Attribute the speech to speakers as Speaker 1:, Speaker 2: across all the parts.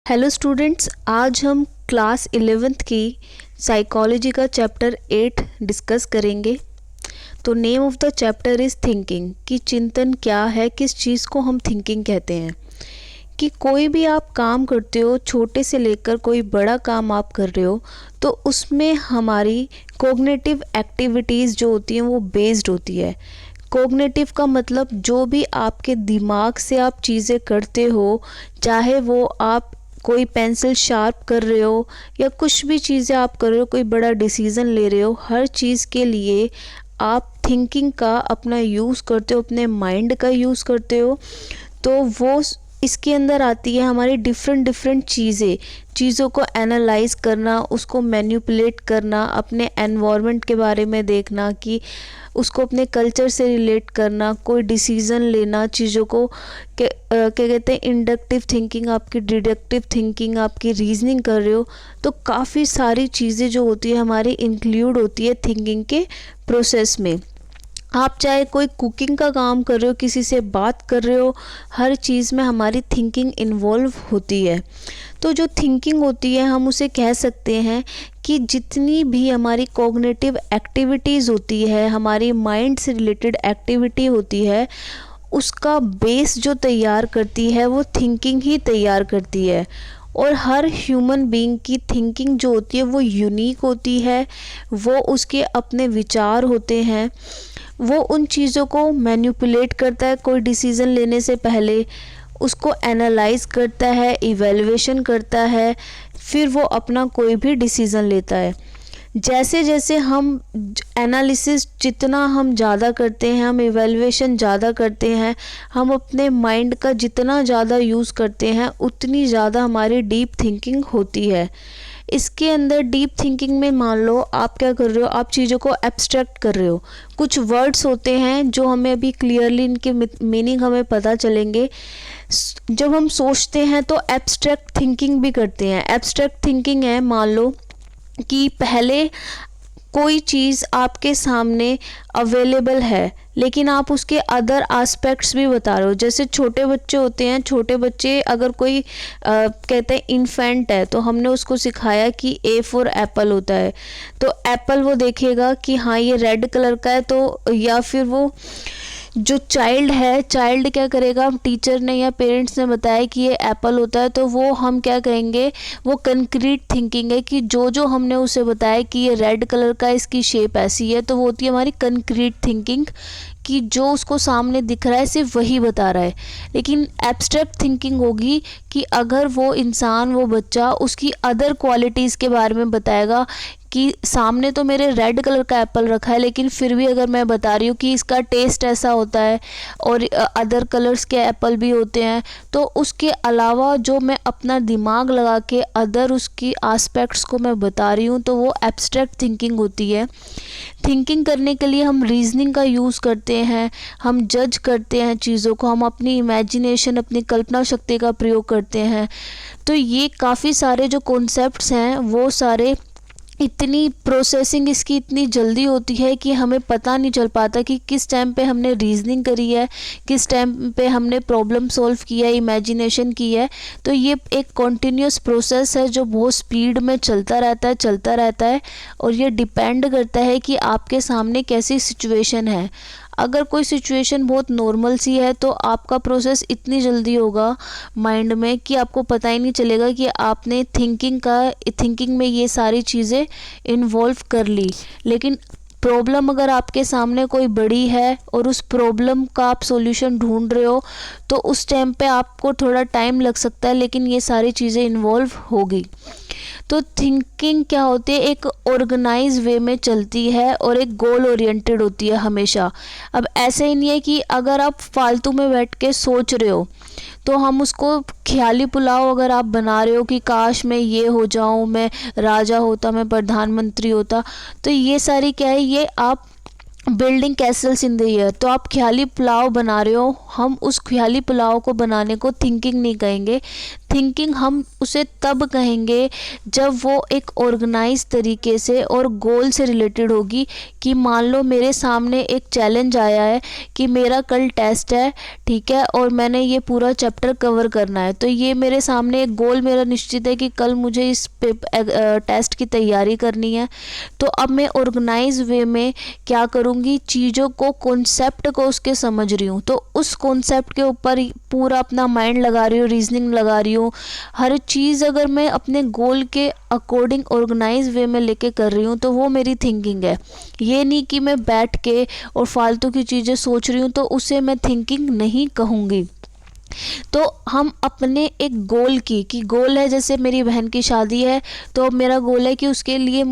Speaker 1: Hello students, आज हम class 11th की साइकोलॉजी का चैप्टर 8 डिस्कस करेंगे। तो name of the chapter is thinking, कि चिंतन क्या है, किस चीज़ को हम थिंकिंग कहते हैं। कि कोई भी आप काम करते हो, छोटे से लेकर कोई बड़ा काम आप कर रहे हो, तो उसमें हमारी कोग्निटिव एक्टिविटीज़ जो होती हैं वो बेस्ड होती है। कोग्निटिव का मतलब जो भी आपके दिमाग से आप चीज़ें करते हो, चाहे वो आप कोई पेंसिल शार्प कर रहे हो या कुछ भी चीज़ें आप कर रहे हो, कोई बड़ा डिसीज़न ले रहे हो, हर चीज़ के लिए आप थिंकिंग का अपना यूज़ करते हो, अपने माइंड का यूज़ करते हो। तो वो इसके अंदर आती है हमारी डिफरेंट डिफरेंट चीज़ों को एनालाइज करना, उसको मैनिपुलेट करना, अपने एनवायरनमेंट के बारे में देखना, कि उसको अपने कल्चर से रिलेट करना, कोई डिसीज़न लेना, चीज़ों को क्या कहते हैं, इंडक्टिव थिंकिंग, आपकी डिडक्टिव थिंकिंग, आपकी रीजनिंग कर रहे हो। तो काफ़ी सारी चीज़ें जो होती है हमारी इंक्लूड होती है थिंकिंग के प्रोसेस में। आप चाहे कोई कुकिंग का काम कर रहे हो, किसी से बात कर रहे हो, हर चीज़ में हमारी थिंकिंग इन्वॉल्व होती है। तो जो थिंकिंग होती है हम उसे कह सकते हैं कि जितनी भी हमारी कॉग्निटिव एक्टिविटीज़ होती है, हमारी माइंड से रिलेटेड एक्टिविटी होती है, उसका बेस जो तैयार करती है वो थिंकिंग ही तैयार करती है। और हर ह्यूमन बीइंग की थिंकिंग जो होती है वो यूनिक होती है, वो उसके अपने विचार होते हैं, वो उन चीज़ों को मैनिपुलेट करता है। कोई डिसीज़न लेने से पहले उसको एनालाइज करता है, इवैल्यूएशन करता है, फिर वो अपना कोई भी डिसीज़न लेता है। जैसे जैसे हम एनालिसिस जितना हम ज़्यादा करते हैं, हम इवैल्यूएशन ज़्यादा करते हैं, हम अपने माइंड का जितना ज़्यादा यूज़ करते हैं, उतनी ज़्यादा हमारी डीप थिंकिंग होती है। इसके अंदर डीप थिंकिंग में मान लो आप क्या कर रहे हो, आप चीज़ों को एब्स्ट्रैक्ट कर रहे हो। कुछ वर्ड्स होते हैं जो हमें अभी क्लियरली इनके मीनिंग हमें पता चलेंगे। जब हम सोचते हैं तो एब्स्ट्रैक्ट थिंकिंग भी करते हैं। एब्स्ट्रैक्ट थिंकिंग है, मान लो कि पहले कोई चीज़ आपके सामने अवेलेबल है, लेकिन आप उसके अदर एस्पेक्ट्स भी बता रहे हो। जैसे छोटे बच्चे होते हैं, छोटे बच्चे अगर कोई कहते हैं इन्फेंट है, तो हमने उसको सिखाया कि ए फॉर एप्पल होता है, तो एप्पल वो देखेगा कि हाँ ये रेड कलर का है, तो या फिर वो जो चाइल्ड है, चाइल्ड क्या करेगा, टीचर ने या पेरेंट्स ने बताया कि ये एप्पल होता है, तो वो हम क्या कहेंगे, वो कंक्रीट थिंकिंग है कि जो जो हमने उसे बताया कि ये रेड कलर का, इसकी शेप ऐसी है, तो वो होती है हमारी कंक्रीट थिंकिंग, कि जो उसको सामने दिख रहा है सिर्फ वही बता रहा है। लेकिन एब्स्ट्रैक्ट थिंकिंग होगी कि अगर वो इंसान, वो बच्चा उसकी अदर क्वालिटीज़ के बारे में बताएगा, कि सामने तो मेरे रेड कलर का एप्पल रखा है, लेकिन फिर भी अगर मैं बता रही हूँ कि इसका टेस्ट ऐसा होता है और अदर कलर्स के एप्पल भी होते हैं, तो उसके अलावा जो मैं अपना दिमाग लगा के अदर उसकी एस्पेक्ट्स को मैं बता रही हूँ, तो वो एब्स्ट्रैक्ट थिंकिंग होती है। थिंकिंग करने के लिए हम रीजनिंग का यूज़ करते हैं, हम जज करते हैं चीज़ों को, हम अपनी इमेजिनेशन, अपनी कल्पना शक्ति का प्रयोग करते हैं। तो ये काफ़ी सारे जो कॉन्सेप्ट्स हैं वो सारे, इतनी प्रोसेसिंग इसकी इतनी जल्दी होती है कि हमें पता नहीं चल पाता कि किस टाइम पे हमने रीजनिंग करी है, किस टाइम पे हमने प्रॉब्लम सॉल्व किया है, इमेजिनेशन की है। तो ये एक कॉन्टिन्यूस प्रोसेस है जो बहुत स्पीड में चलता रहता है। और ये डिपेंड करता है कि आपके सामने कैसी सिचुएशन है। अगर कोई सिचुएशन बहुत नॉर्मल सी है, तो आपका प्रोसेस इतनी जल्दी होगा माइंड में कि आपको पता ही नहीं चलेगा कि आपने थिंकिंग में ये सारी चीज़ें इन्वॉल्व कर ली। लेकिन प्रॉब्लम अगर आपके सामने कोई बड़ी है और उस प्रॉब्लम का आप सॉल्यूशन ढूंढ रहे हो, तो उस टाइम पे आपको थोड़ा टाइम लग सकता है, लेकिन ये सारी चीज़ें इन्वॉल्व होगी। तो थिंकिंग क्या होती है, एक ऑर्गेनाइज वे में चलती है और एक गोल ओरिएंटेड होती है हमेशा। अब ऐसे ही नहीं है कि अगर आप फालतू में बैठ के सोच रहे हो, तो हम उसको ख्याली पुलाव अगर आप बना रहे हो कि काश मैं ये हो जाऊं, मैं राजा होता, मैं प्रधानमंत्री होता, तो ये सारी क्या है, ये आप building Castle's in the air, तो आप ख्याली पुलाव बना रहे हो, हम उस ख्याली पुलाव को बनाने को थिंकिंग नहीं कहेंगे। थिंकिंग हम उसे तब कहेंगे जब वो एक ऑर्गेनाइज तरीके से और गोल से रिलेटेड होगी। कि मान लो मेरे सामने एक चैलेंज आया है कि मेरा कल टेस्ट है, ठीक है, और मैंने ये पूरा चैप्टर कवर करना है, तो ये मेरे सामने एक गोल मेरा निश्चित है कि कल मुझे इस टेस्ट की तैयारी करनी है। तो अब मैं ऑर्गेनाइज वे में क्या करूँगी, चीज़ों को, कॉन्सेप्ट को उसके समझ रही हूँ, तो उस कॉन्सेप्ट के ऊपर पूरा अपना माइंड लगा रही हूँ, रीजनिंग लगा रही हूँ। हर चीज़ अगर मैं अपने गोल के अकॉर्डिंग ऑर्गेनाइज वे में लेके कर रही हूँ तो वो मेरी थिंकिंग है। ये नहीं कि मैं बैठ के और फालतू की चीज़ें सोच रही हूँ, तो उसे मैं थिंकिंग नहीं कहूँगी। तो हम अपने एक गोल की गोल है, जैसे मेरी बहन की शादी है, तो मेरा गोल है कि उसके लिए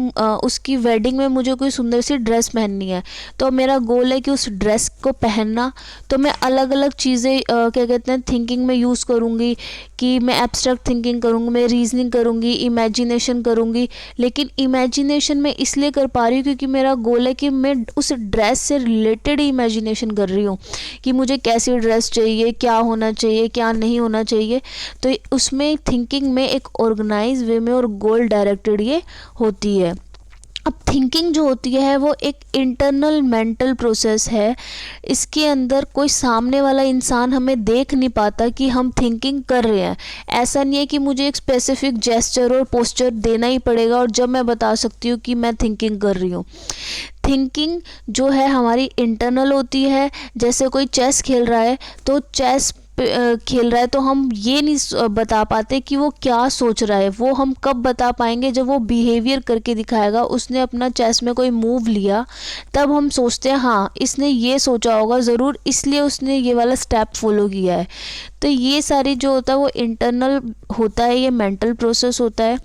Speaker 1: उसकी वेडिंग में मुझे कोई सुंदर सी ड्रेस पहननी है, तो मेरा गोल है कि उस ड्रेस को पहनना। तो मैं अलग अलग चीज़ें क्या कहते हैं थिंकिंग में यूज़ करूँगी, कि मैं एब्स्ट्रैक्ट थिंकिंग करूँगी, मैं रीजनिंग करूँगी, इमेजिनेशन करूँगी। लेकिन इमेजिनेशन मैं इसलिए कर पा रही हूँ क्योंकि मेरा गोल है कि मैं उस ड्रेस से रिलेटेड इमेजिनेशन कर रही हूँ, कि मुझे कैसी ड्रेस चाहिए, क्या होना चाहिए, क्या नहीं होना चाहिए। तो उसमें थिंकिंग में एक ऑर्गेनाइज वे में और गोल डायरेक्टेड ये होती है। अब थिंकिंग जो होती है वो एक इंटरनल मेंटल प्रोसेस है। इसके अंदर कोई सामने वाला इंसान हमें देख नहीं पाता कि हम थिंकिंग कर रहे हैं। ऐसा नहीं है कि मुझे एक स्पेसिफिक जेस्चर और पोस्चर देना ही पड़ेगा और जब मैं बता सकती हूँ कि मैं थिंकिंग कर रही हूँ। थिंकिंग जो है हमारी इंटरनल होती है। जैसे कोई चेस खेल रहा है, तो चेस खेल रहा है तो हम ये नहीं बता पाते कि वो क्या सोच रहा है। वो हम कब बता पाएंगे, जब वो बिहेवियर करके दिखाएगा। उसने अपना चेस में कोई मूव लिया, तब हम सोचते हैं हाँ इसने ये सोचा होगा ज़रूर, इसलिए उसने ये वाला स्टेप फॉलो किया है। तो ये सारी जो होता है वो इंटरनल होता है, ये मेंटल प्रोसेस होता है।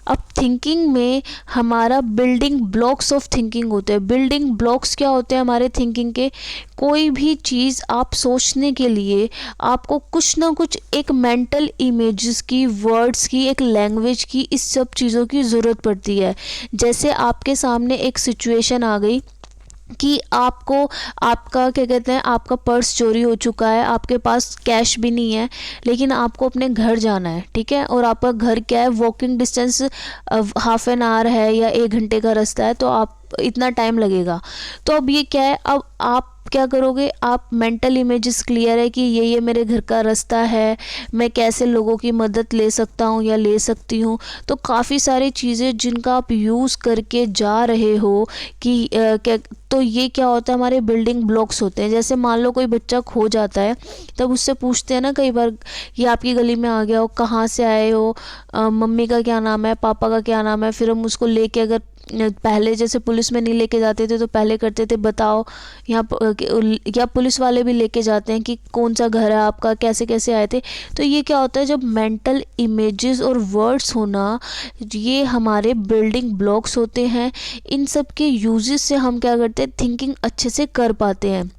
Speaker 1: अब थिंकिंग में हमारा बिल्डिंग ब्लॉक्स ऑफ थिंकिंग होते हैं। बिल्डिंग ब्लॉक्स क्या होते हैं हमारे थिंकिंग के? कोई भी चीज़ आप सोचने के लिए आपको कुछ ना कुछ एक मेंटल इमेजेस की, वर्ड्स की, एक लैंग्वेज की, इस सब चीज़ों की ज़रूरत पड़ती है। जैसे आपके सामने एक सिचुएशन आ गई कि आपको, आपका क्या कहते हैं, आपका पर्स चोरी हो चुका है, आपके पास कैश भी नहीं है, लेकिन आपको अपने घर जाना है, ठीक है, और आपका घर क्या है, walking distance half an hour है या 1 घंटे का रास्ता है, तो आप इतना टाइम लगेगा। तो अब ये क्या है, अब आप क्या करोगे, आप मेंटल इमेजेस क्लियर है कि ये मेरे घर का रास्ता है, मैं कैसे लोगों की मदद ले सकता हूँ या ले सकती हूँ। तो काफ़ी सारी चीज़ें जिनका आप यूज़ करके जा रहे हो कि क्या, तो ये क्या होता है, हमारे बिल्डिंग ब्लॉक्स होते हैं। जैसे मान लो कोई बच्चा खो जाता है, तब उससे पूछते हैं ना कई बार, ये आपकी गली में आ गया हो, कहाँ से आए हो, मम्मी का क्या नाम है, पापा का क्या नाम है। फिर हम उसको लेके, अगर पहले जैसे पुलिस में नहीं लेके जाते थे तो पहले करते थे बताओ यहाँ, या पुलिस वाले भी लेके जाते हैं कि कौन सा घर है आपका, कैसे कैसे आए थे। तो ये क्या होता है, जब मेंटल इमेजेस और वर्ड्स होना, ये हमारे बिल्डिंग ब्लॉक्स होते हैं। इन सब के यूजेस से हम क्या करते हैं, थिंकिंग अच्छे से कर पाते हैं।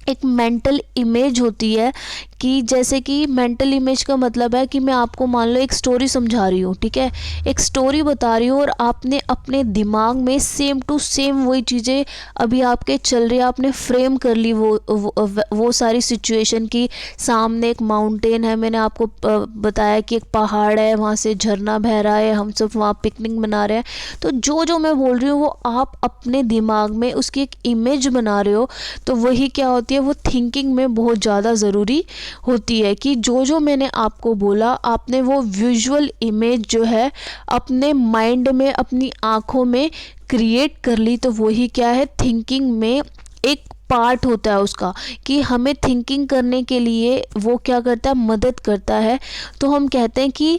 Speaker 1: एक मेंटल इमेज होती है कि जैसे कि मेंटल इमेज का मतलब है कि मैं आपको मान लो एक स्टोरी समझा रही हूँ, ठीक है, एक स्टोरी बता रही हूँ और आपने अपने दिमाग में सेम टू सेम वही चीज़ें अभी आपके चल रही है, आपने फ्रेम कर ली वो सारी सिचुएशन की। सामने एक माउंटेन है, मैंने आपको बताया कि एक पहाड़ है, वहाँ से झरना बह रहा है, हम सब वहाँ पिकनिक मना रहे हैं। तो जो जो मैं बोल रही हूँ वो आप अपने दिमाग में उसकी एक इमेज बना रहे हो। तो वही क्या होती है, वो थिंकिंग में बहुत ज़्यादा ज़रूरी होती है कि जो जो मैंने आपको बोला, आपने वो विजुअल इमेज जो है अपने माइंड में, अपनी आँखों में क्रिएट कर ली। तो वही क्या है, थिंकिंग में एक पार्ट होता है उसका, कि हमें थिंकिंग करने के लिए वो क्या करता है, मदद करता है। तो हम कहते हैं कि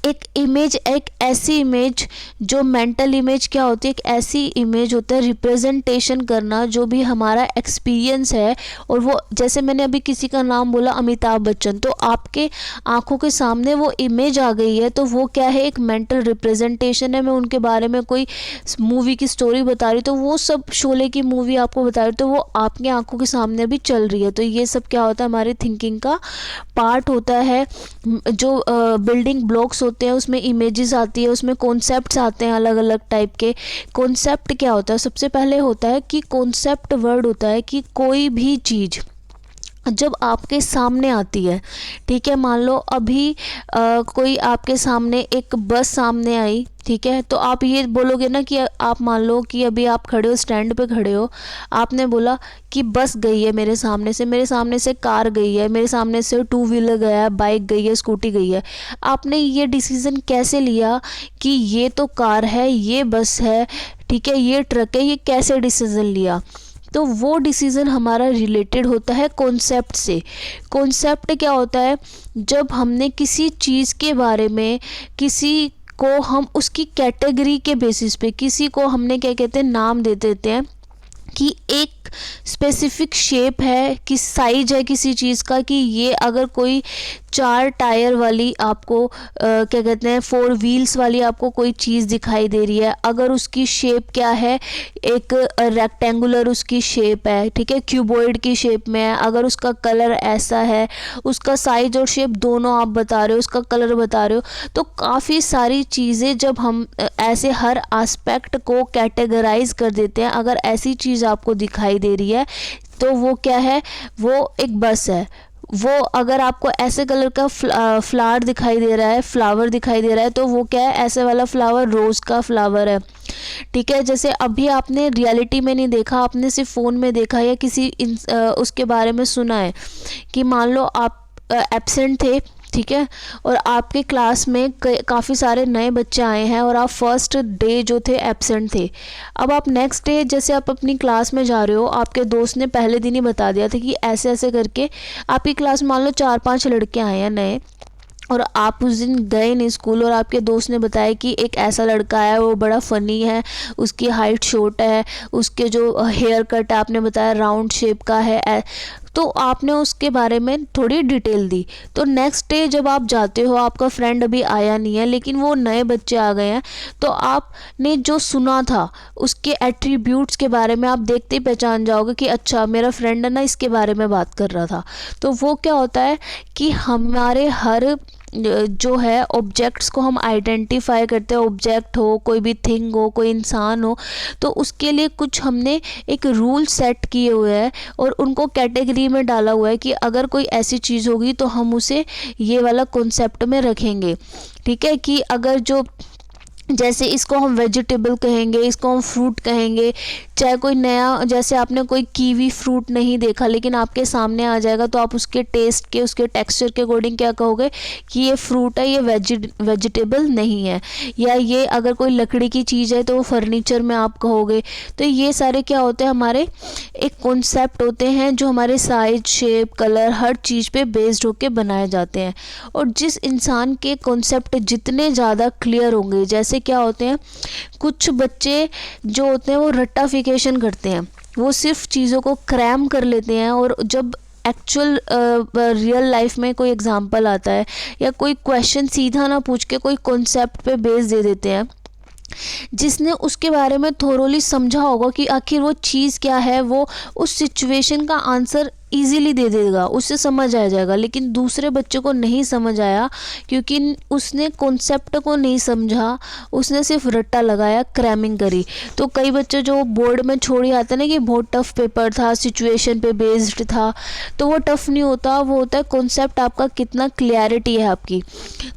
Speaker 1: एक इमेज, एक ऐसी इमेज, जो मेंटल इमेज क्या होती है, एक ऐसी इमेज होता है रिप्रेजेंटेशन करना जो भी हमारा एक्सपीरियंस है। और वो, जैसे मैंने अभी किसी का नाम बोला अमिताभ बच्चन, तो आपके आंखों के सामने वो इमेज आ गई है, तो वो क्या है, एक मेंटल रिप्रेजेंटेशन है। मैं उनके बारे में कोई मूवी की स्टोरी बता रही, तो वो सब शोले की मूवी आपको बता रही, तो वो आपकी आंखों के सामने भी चल रही है। तो ये सब क्या होता है, हमारी थिंकिंग का पार्ट होता है। जो बिल्डिंग ब्लॉक्स होते हैं, उसमें इमेजेस आती है, उसमें कॉन्सेप्ट्स आते हैं अलग अलग टाइप के। कॉन्सेप्ट क्या होता है? सबसे पहले होता है कि कॉन्सेप्ट वर्ड होता है कि कोई भी चीज़ जब आपके सामने आती है, ठीक है, मान लो अभी कोई आपके सामने एक बस सामने आई, ठीक है, तो आप ये बोलोगे ना कि आप मान लो कि अभी आप खड़े हो, स्टैंड पे खड़े हो, आपने बोला कि बस गई है मेरे सामने से कार गई है, मेरे सामने से टू व्हीलर गया है, बाइक गई है, स्कूटी गई है। आपने ये डिसीज़न कैसे लिया कि ये तो कार है, ये बस है, ठीक है, ये ट्रक है, ये कैसे डिसीज़न लिया? तो वो डिसीज़न हमारा रिलेटेड होता है कॉन्सेप्ट से। कॉन्सेप्ट क्या होता है? जब हमने किसी चीज़ के बारे में, किसी को हम उसकी कैटेगरी के बेसिस पे, किसी को हमने क्या कहते हैं, नाम दे देते हैं कि एक स्पेसिफिक शेप है, किस साइज है किसी चीज़ का, कि ये अगर कोई 4 टायर वाली आपको क्या कहते हैं, 4 व्हील्स वाली आपको कोई चीज़ दिखाई दे रही है, अगर उसकी शेप क्या है, एक रेक्टेंगुलर उसकी शेप है, ठीक है, क्यूबॉइड की शेप में है, अगर उसका कलर ऐसा है, उसका साइज और शेप दोनों आप बता रहे हो, उसका कलर बता रहे हो, तो काफ़ी सारी चीज़ें जब हम ऐसे हर एस्पेक्ट को कैटेगराइज कर देते हैं, अगर ऐसी चीज़ आपको दिखाई दे रही है तो वो क्या है, वो एक बस है। वो अगर आपको ऐसे कलर का फ्लावर दिखाई दे रहा है, फ्लावर दिखाई दे रहा है, तो वो क्या है, ऐसे वाला फ्लावर रोज़ का फ्लावर है, ठीक है। जैसे अभी आपने रियलिटी में नहीं देखा, आपने सिर्फ फ़ोन में देखा या किसी उसके बारे में सुना है कि मान लो आप एब्सेंट थे, ठीक है, और आपके क्लास में काफ़ी सारे नए बच्चे आए हैं और आप फर्स्ट डे जो थे एब्सेंट थे। अब आप नेक्स्ट डे जैसे आप अपनी क्लास में जा रहे हो, आपके दोस्त ने पहले दिन ही बता दिया था कि ऐसे ऐसे करके आपकी क्लास मान लो 4-5 लड़के आए हैं नए, और आप उस दिन गए नहीं स्कूल, और आपके दोस्त ने बताया कि एक ऐसा लड़का है, वो बड़ा फ़नी है, उसकी हाइट शॉर्ट है, उसके जो हेयर कट आपने बताया राउंड शेप का है, तो आपने उसके बारे में थोड़ी डिटेल दी। तो नेक्स्ट डे जब आप जाते हो, आपका फ्रेंड अभी आया नहीं है लेकिन वो नए बच्चे आ गए हैं, तो आपने जो सुना था उसके एट्रीब्यूट्स के बारे में आप देखते ही पहचान जाओगे कि अच्छा मेरा फ्रेंड है ना, इसके बारे में बात कर रहा था। तो वो क्या होता है कि हमारे हर जो है ऑब्जेक्ट्स को हम आइडेंटिफाई करते हैं, ऑब्जेक्ट हो, कोई भी थिंग हो, कोई इंसान हो, तो उसके लिए कुछ हमने एक रूल सेट किए हुए हैं और उनको कैटेगरी में डाला हुआ है कि अगर कोई ऐसी चीज़ होगी तो हम उसे ये वाला कॉन्सेप्ट में रखेंगे, ठीक है। कि अगर जो जैसे इसको हम वेजिटेबल कहेंगे, इसको हम फ्रूट कहेंगे, चाहे कोई नया, जैसे आपने कोई कीवी फ्रूट नहीं देखा लेकिन आपके सामने आ जाएगा तो आप उसके टेस्ट के, उसके टेक्सचर के अकॉर्डिंग क्या कहोगे कि ये फ्रूट है, ये वेजिटेबल नहीं है। या ये अगर कोई लकड़ी की चीज़ है तो वो फर्नीचर में आप कहोगे। तो ये सारे क्या होते हैं, हमारे एक कॉन्सेप्ट होते हैं जो हमारे साइज, शेप, कलर, हर चीज़ पे बेस्ड होके बनाए जाते हैं। और जिस इंसान के कॉन्सेप्ट जितने ज़्यादा क्लियर होंगे, जैसे क्या होते हैं, कुछ बच्चे जो होते हैं वो रट्टाफिकेशन करते हैं, वो सिर्फ चीज़ों को क्रैम कर लेते हैं, और जब एक्चुअल रियल लाइफ में कोई एग्जांपल आता है या कोई क्वेश्चन सीधा ना पूछ के कोई कॉन्सेप्ट पे बेस दे देते हैं, जिसने उसके बारे में थोरोली समझा होगा कि आखिर वो चीज़ क्या है, वो उस सिचुएशन का आंसर ईजीली दे देगा, उससे समझ आ जाएगा। लेकिन दूसरे बच्चे को नहीं समझ आया क्योंकि उसने कॉन्सेप्ट को नहीं समझा, उसने सिर्फ रट्टा लगाया, क्रैमिंग करी। तो कई बच्चे जो बोर्ड में छोड़ ही आते ना कि बहुत टफ पेपर था, सिचुएशन पे बेस्ड था, तो वो टफ नहीं होता, वो होता है कॉन्सेप्ट आपका कितना क्लियरिटी है आपकी।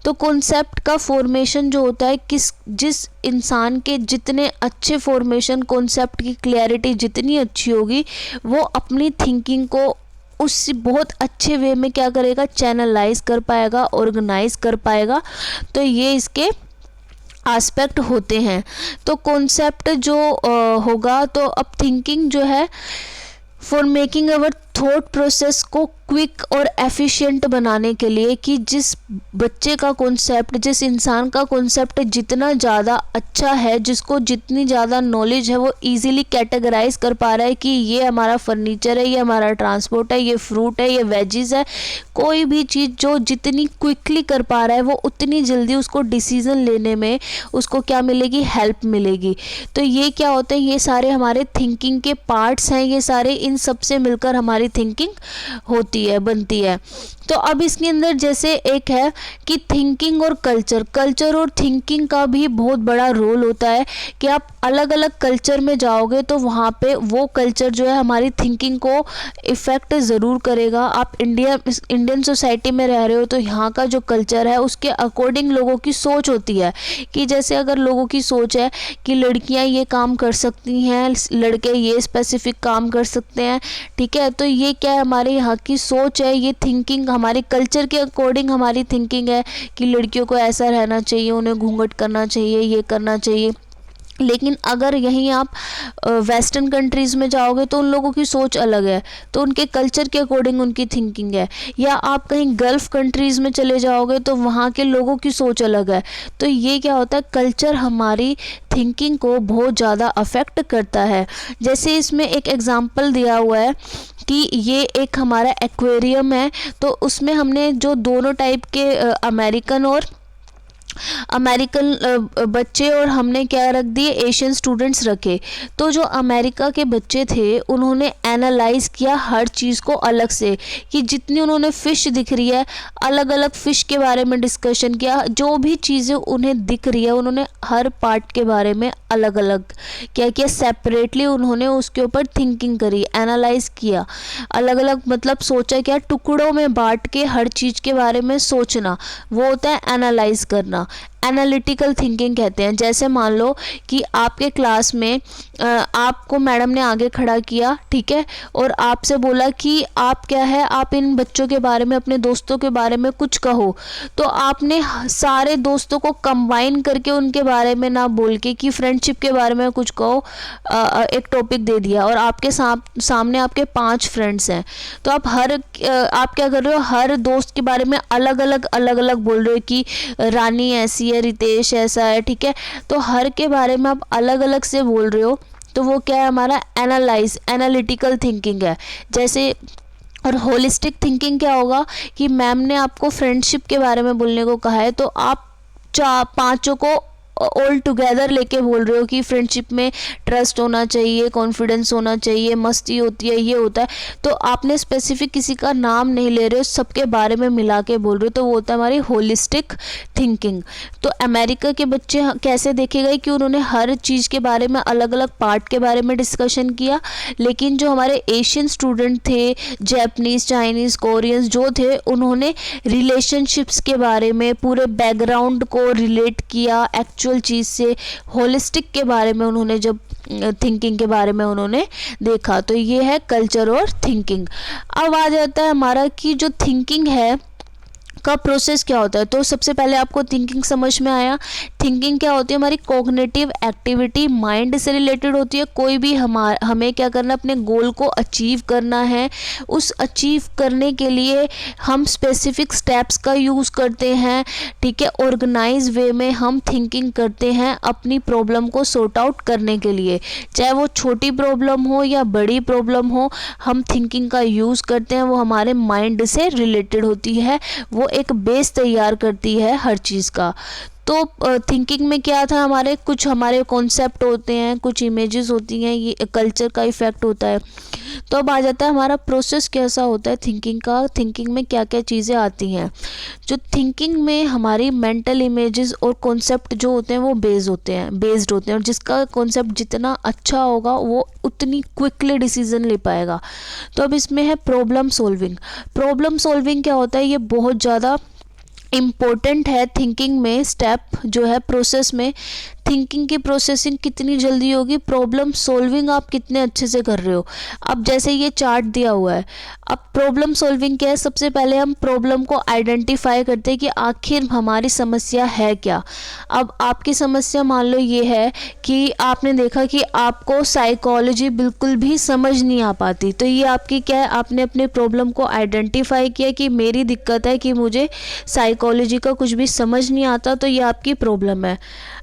Speaker 1: तो कॉन्सेप्ट का फॉर्मेशन जो होता है, जिस इंसान के जितने अच्छे फॉर्मेशन, कॉन्सेप्ट की क्लियरिटी जितनी अच्छी होगी, वो अपनी थिंकिंग को उस बहुत अच्छे वे में क्या करेगा, चैनलाइज कर पाएगा, ऑर्गेनाइज कर पाएगा। तो ये इसके एस्पेक्ट होते हैं। तो कॉन्सेप्ट जो होगा, तो अब थिंकिंग जो है, for making our thought process को क्विक और एफिशिएंट बनाने के लिए, कि जिस बच्चे का कॉन्सेप्ट, जिस इंसान का कॉन्सेप्ट जितना ज़्यादा अच्छा है, जिसको जितनी ज़्यादा नॉलेज है, वो इजीली कैटेगराइज कर पा रहा है कि ये हमारा फर्नीचर है, ये हमारा ट्रांसपोर्ट है, ये फ्रूट है, ये वेजीज है, कोई भी चीज़ जो जितनी क्विकली कर पा रहा है, वो उतनी जल्दी उसको डिसीज़न लेने में उसको क्या मिलेगी, हेल्प मिलेगी। तो ये क्या होते हैं, ये सारे हमारे थिंकिंग के पार्ट्स हैं, ये सारे इन सब से मिलकर हमारी थिंकिंग होती बनती है। तो अब इसके अंदर जैसे एक है कि थिंकिंग और कल्चर और थिंकिंग का भी बहुत बड़ा रोल होता है कि आप अलग अलग कल्चर में जाओगे तो वहाँ पे वो कल्चर जो है हमारी थिंकिंग को इफ़ेक्ट ज़रूर करेगा। आप इंडियन सोसाइटी में रह रहे हो तो यहाँ का जो कल्चर है उसके अकॉर्डिंग लोगों की सोच होती है कि जैसे अगर लोगों की सोच है कि लड़कियाँ ये काम कर सकती हैं, लड़के ये स्पेसिफिक काम कर सकते हैं, ठीक है, तो ये क्या है, हमारे यहाँ की सोच है, ये थिंकिंग हमारे कल्चर के अकॉर्डिंग हमारी थिंकिंग है कि लड़कियों को ऐसा रहना चाहिए, उन्हें घूंघट करना चाहिए, ये करना चाहिए। लेकिन अगर यहीं आप वेस्टर्न कंट्रीज़ में जाओगे तो उन लोगों की सोच अलग है, तो उनके कल्चर के अकॉर्डिंग उनकी थिंकिंग है। या आप कहीं गल्फ़ कंट्रीज़ में चले जाओगे तो वहाँ के लोगों की सोच अलग है। तो ये क्या होता है, कल्चर हमारी थिंकिंग को बहुत ज़्यादा अफेक्ट करता है। जैसे इसमें एक एग्ज़ाम्पल दिया हुआ है कि ये एक हमारा एक्वेरियम है, तो उसमें हमने जो दोनों टाइप के अमेरिकन बच्चे और हमने क्या रख दिए, एशियन स्टूडेंट्स रखे। तो जो अमेरिका के बच्चे थे उन्होंने एनालाइज किया हर चीज़ को अलग से, कि जितनी उन्होंने फ़िश दिख रही है अलग अलग फ़िश के बारे में डिस्कशन किया, जो भी चीज़ें उन्हें दिख रही है उन्होंने हर पार्ट के बारे में अलग अलग क्या किया, सेपरेटली उन्होंने उसके ऊपर थिंकिंग करी, एनालाइज किया, अलग अलग मतलब सोचा, क्या टुकड़ों में बांट के हर चीज़ के बारे में सोचना, वो होता है एनालाइज करना। एनालिटिकल थिंकिंग कहते हैं। जैसे मान लो कि आपके क्लास में आपको मैडम ने आगे खड़ा किया, ठीक है, और आपसे बोला कि आप क्या है, आप इन बच्चों के बारे में, अपने दोस्तों के बारे में कुछ कहो। तो आपने सारे दोस्तों को कंबाइन करके उनके बारे में ना बोल के कि फ्रेंडशिप के बारे में कुछ कहो, एक टॉपिक दे दिया और आपके सामने आपके 5 फ्रेंड्स हैं। तो आप क्या कर रहे हो, हर दोस्त के बारे में अलग अलग बोल रहे हो कि रानी ऐसी है, रितेश ऐसा है, ठीक है, तो हर के बारे में आप अलग अलग से बोल रहे हो। तो वो क्या है, हमारा एनालिटिकल थिंकिंग है। जैसे और होलिस्टिक थिंकिंग क्या होगा कि मैम ने आपको फ्रेंडशिप के बारे में बोलने को कहा है, तो आप 5 को ऑल टुगेदर लेके बोल रहे हो कि फ्रेंडशिप में ट्रस्ट होना चाहिए, कॉन्फिडेंस होना चाहिए, मस्ती होती है, ये होता है। तो आपने स्पेसिफिक किसी का नाम नहीं ले रहे हो, सबके बारे में मिला के बोल रहे हो, तो वो होता है हमारी होलिस्टिक थिंकिंग। तो अमेरिका के बच्चे कैसे देखे गए कि उन्होंने हर चीज़ के बारे में अलग अलग पार्ट के बारे में डिस्कशन किया। लेकिन जो हमारे एशियन स्टूडेंट थे, जैपनीज़, चाइनीज़, कोरियंस जो थे, उन्होंने रिलेशनशिप्स के बारे में पूरे बैकग्राउंड को रिलेट किया एक्चुअल चीज़ से, होलिस्टिक के बारे में उन्होंने जब थिंकिंग के बारे में उन्होंने देखा। तो ये है कल्चर और थिंकिंग। अब आ जाता है हमारा कि जो थिंकिंग है का प्रोसेस क्या होता है। तो सबसे पहले आपको थिंकिंग समझ में आया। थिंकिंग क्या होती है, हमारी कॉग्निटिव एक्टिविटी, माइंड से रिलेटेड होती है। कोई भी हमें क्या करना है, अपने गोल को अचीव करना है। उस अचीव करने के लिए हम स्पेसिफिक स्टेप्स का यूज़ करते हैं, ठीक है, ऑर्गेनाइज वे में हम थिंकिंग करते हैं अपनी प्रॉब्लम को सॉर्ट आउट करने के लिए। चाहे वो छोटी प्रॉब्लम हो या बड़ी प्रॉब्लम हो, हम थिंकिंग का यूज़ करते हैं। वो हमारे माइंड से रिलेटेड होती है, वो एक बेस तैयार करती है हर चीज़ का। तो थिंकिंग में क्या था, हमारे कॉन्सेप्ट होते हैं, कुछ इमेजेस होती हैं, ये कल्चर का इफ़ेक्ट होता है। तो अब आ जाता है हमारा प्रोसेस कैसा होता है थिंकिंग का। थिंकिंग में क्या क्या चीज़ें आती हैं। जो थिंकिंग में हमारी मेंटल इमेजेस और कॉन्सेप्ट जो होते हैं वो बेस्ड होते हैं, और जिसका कॉन्सेप्ट जितना अच्छा होगा वो उतनी क्विकली डिसीजन ले पाएगा। तो अब इसमें है प्रॉब्लम सॉल्विंग क्या होता है, ये बहुत ज़्यादा इम्पोर्टेंट है थिंकिंग में। स्टेप जो है प्रोसेस में, थिंकिंग की प्रोसेसिंग कितनी जल्दी होगी, प्रॉब्लम सॉल्विंग आप कितने अच्छे से कर रहे हो। अब जैसे ये चार्ट दिया हुआ है, अब प्रॉब्लम सॉल्विंग क्या है, सबसे पहले हम प्रॉब्लम को आइडेंटिफाई करते हैं कि आखिर हमारी समस्या है क्या। अब आपकी समस्या मान लो ये है कि आपने देखा कि आपको साइकोलॉजी बिल्कुल भी समझ नहीं आ पाती, तो ये आपकी क्या है, आपने अपने प्रॉब्लम को आइडेंटिफाई किया कि मेरी दिक्कत है कि मुझे साइकोलॉजी का कुछ भी समझ नहीं आता, तो ये आपकी प्रॉब्लम है।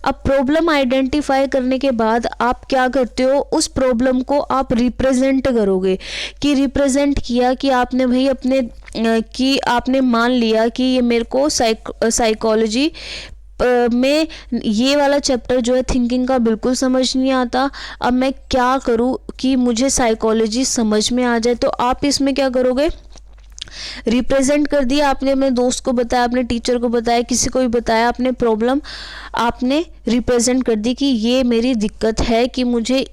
Speaker 1: अब प्रॉब्लम आइडेंटिफाई करने के बाद आप क्या करते हो, उस प्रॉब्लम को आप रिप्रेजेंट करोगे। कि रिप्रेजेंट किया कि आपने भाई कि आपने मान लिया कि ये मेरे को साइकोलॉजी में ये वाला चैप्टर जो है थिंकिंग का बिल्कुल समझ नहीं आता। अब मैं क्या करूँ कि मुझे साइकोलॉजी समझ में आ जाए। तो आप इसमें क्या करोगे, रिप्रेजेंट कर दिया, आपने अपने दोस्त को बताया, अपने टीचर को बताया, किसी को भी बताया, अपने प्रॉब्लम आपने रिप्रेजेंट कर दी कि ये मेरी दिक्कत है, कि मुझे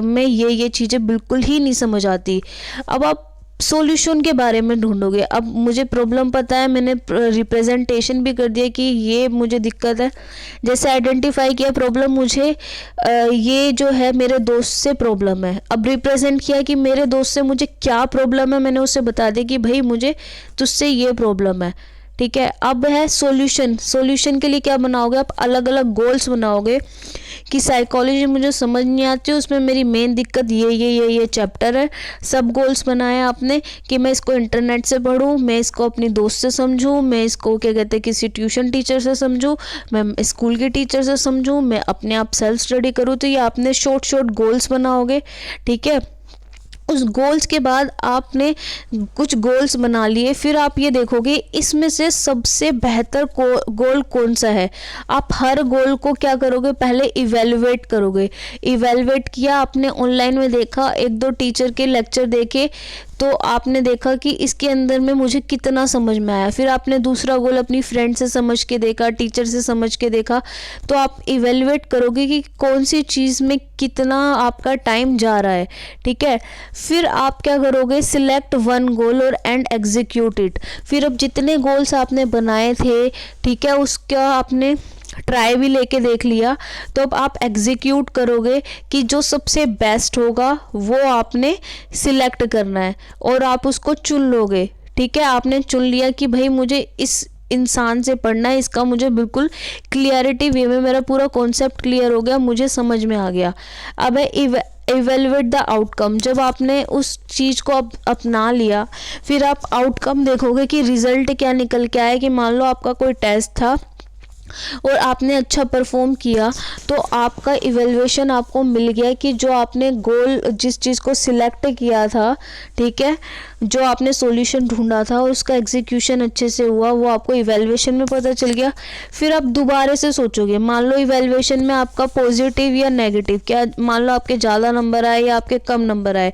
Speaker 1: में ये चीज़ें बिल्कुल ही नहीं समझ आती। अब आप सॉल्यूशन के बारे में ढूंढोगे। अब मुझे प्रॉब्लम पता है, मैंने रिप्रेजेंटेशन भी कर दिया कि ये मुझे दिक्कत है। जैसे आइडेंटिफाई किया प्रॉब्लम, मुझे ये जो है मेरे दोस्त से प्रॉब्लम है। अब रिप्रेजेंट किया कि मेरे दोस्त से मुझे क्या प्रॉब्लम है, मैंने उससे बता दिया कि भाई मुझे तुझसे ये प्रॉब्लम है। ठीक है, अब है सॉल्यूशन। सॉल्यूशन के लिए क्या बनाओगे आप? अलग अलग गोल्स बनाओगे कि साइकोलॉजी मुझे समझ नहीं आती, उसमें मेरी मेन दिक्कत ये चैप्टर है। सब गोल्स बनाए आपने कि मैं इसको इंटरनेट से पढूं, मैं इसको अपनी दोस्त से समझूं, मैं इसको क्या कहते हैं किसी ट्यूशन टीचर से समझूं, मैं स्कूल के टीचर से समझूं, मैं अपने आप सेल्फ स्टडी करूं। तो ये आपने शॉर्ट गोल्स बनाओगे। ठीक है, उस गोल्स के बाद आपने कुछ गोल्स बना लिए, फिर आप ये देखोगे इसमें से सबसे बेहतर गोल कौन सा है। आप हर गोल को क्या करोगे? पहले इवेलुएट करोगे। इवेलुएट किया आपने, ऑनलाइन में देखा, एक दो टीचर के लेक्चर देखे, तो आपने देखा कि इसके अंदर में मुझे कितना समझ में आया। फिर आपने दूसरा गोल अपनी फ्रेंड से समझ के देखा, टीचर से समझ के देखा। तो आप इवेलुएट करोगे कि कौन सी चीज़ में कितना आपका टाइम जा रहा है। ठीक है, फिर आप क्या करोगे? सिलेक्ट वन गोल और एंड एग्जीक्यूट इट। फिर अब जितने गोल्स आपने बनाए थे, ठीक है, उसका आपने ट्राई भी लेके देख लिया, तो अब आप एग्जीक्यूट करोगे कि जो सबसे बेस्ट होगा वो आपने सिलेक्ट करना है और आप उसको चुन लोगे। ठीक है, आपने चुन लिया कि भाई मुझे इस इंसान से पढ़ना है, इसका मुझे बिल्कुल क्लियरिटी वे में मेरा पूरा कॉन्सेप्ट क्लियर हो गया, मुझे समझ में आ गया। अब है इवेलुएट द आउटकम। जब आपने उस चीज़ को अपना लिया, फिर आप आउटकम देखोगे कि रिजल्ट क्या निकल के आया। कि मान लो आपका कोई टेस्ट था और आपने अच्छा परफॉर्म किया, तो आपका इवैल्यूएशन आपको मिल गया कि जो आपने गोल, जिस चीज़ को सिलेक्ट किया था, ठीक है, जो आपने सॉल्यूशन ढूंढा था और उसका एग्जीक्यूशन अच्छे से हुआ, वो आपको इवैल्यूएशन में पता चल गया। फिर आप दोबारा से सोचोगे, मान लो इवैल्यूएशन में आपका पॉजिटिव या नेगेटिव, क्या मान लो आपके ज़्यादा नंबर आए या आपके कम नंबर आए,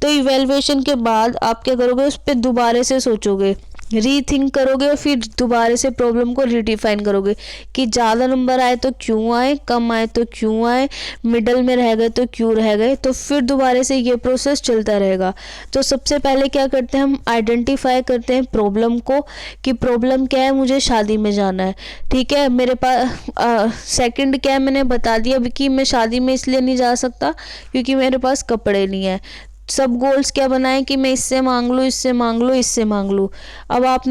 Speaker 1: तो इवैल्यूएशन के बाद आप क्या करोगे? उस पर दोबारा से सोचोगे, रीथिंक करोगे और फिर दोबारा से प्रॉब्लम को रिडिफाइन करोगे कि ज़्यादा नंबर आए तो क्यों आए, कम आए तो क्यों आए, मिडल में रह गए तो क्यों रह गए। तो फिर दोबारा से ये प्रोसेस चलता रहेगा। तो सबसे पहले क्या करते हैं हम? आइडेंटिफाई करते हैं प्रॉब्लम को कि प्रॉब्लम क्या है, मुझे शादी में जाना है। ठीक है, मेरे पास सेकंड क्या है, मैंने बता दिया कि मैं शादी में इसलिए नहीं जा सकता क्योंकि मेरे पास कपड़े नहीं है। सब गोल्स क्या बनाए कि मैं इससे मांग लूँ, इससे मांग लूँ, इससे मांग लूँ। अब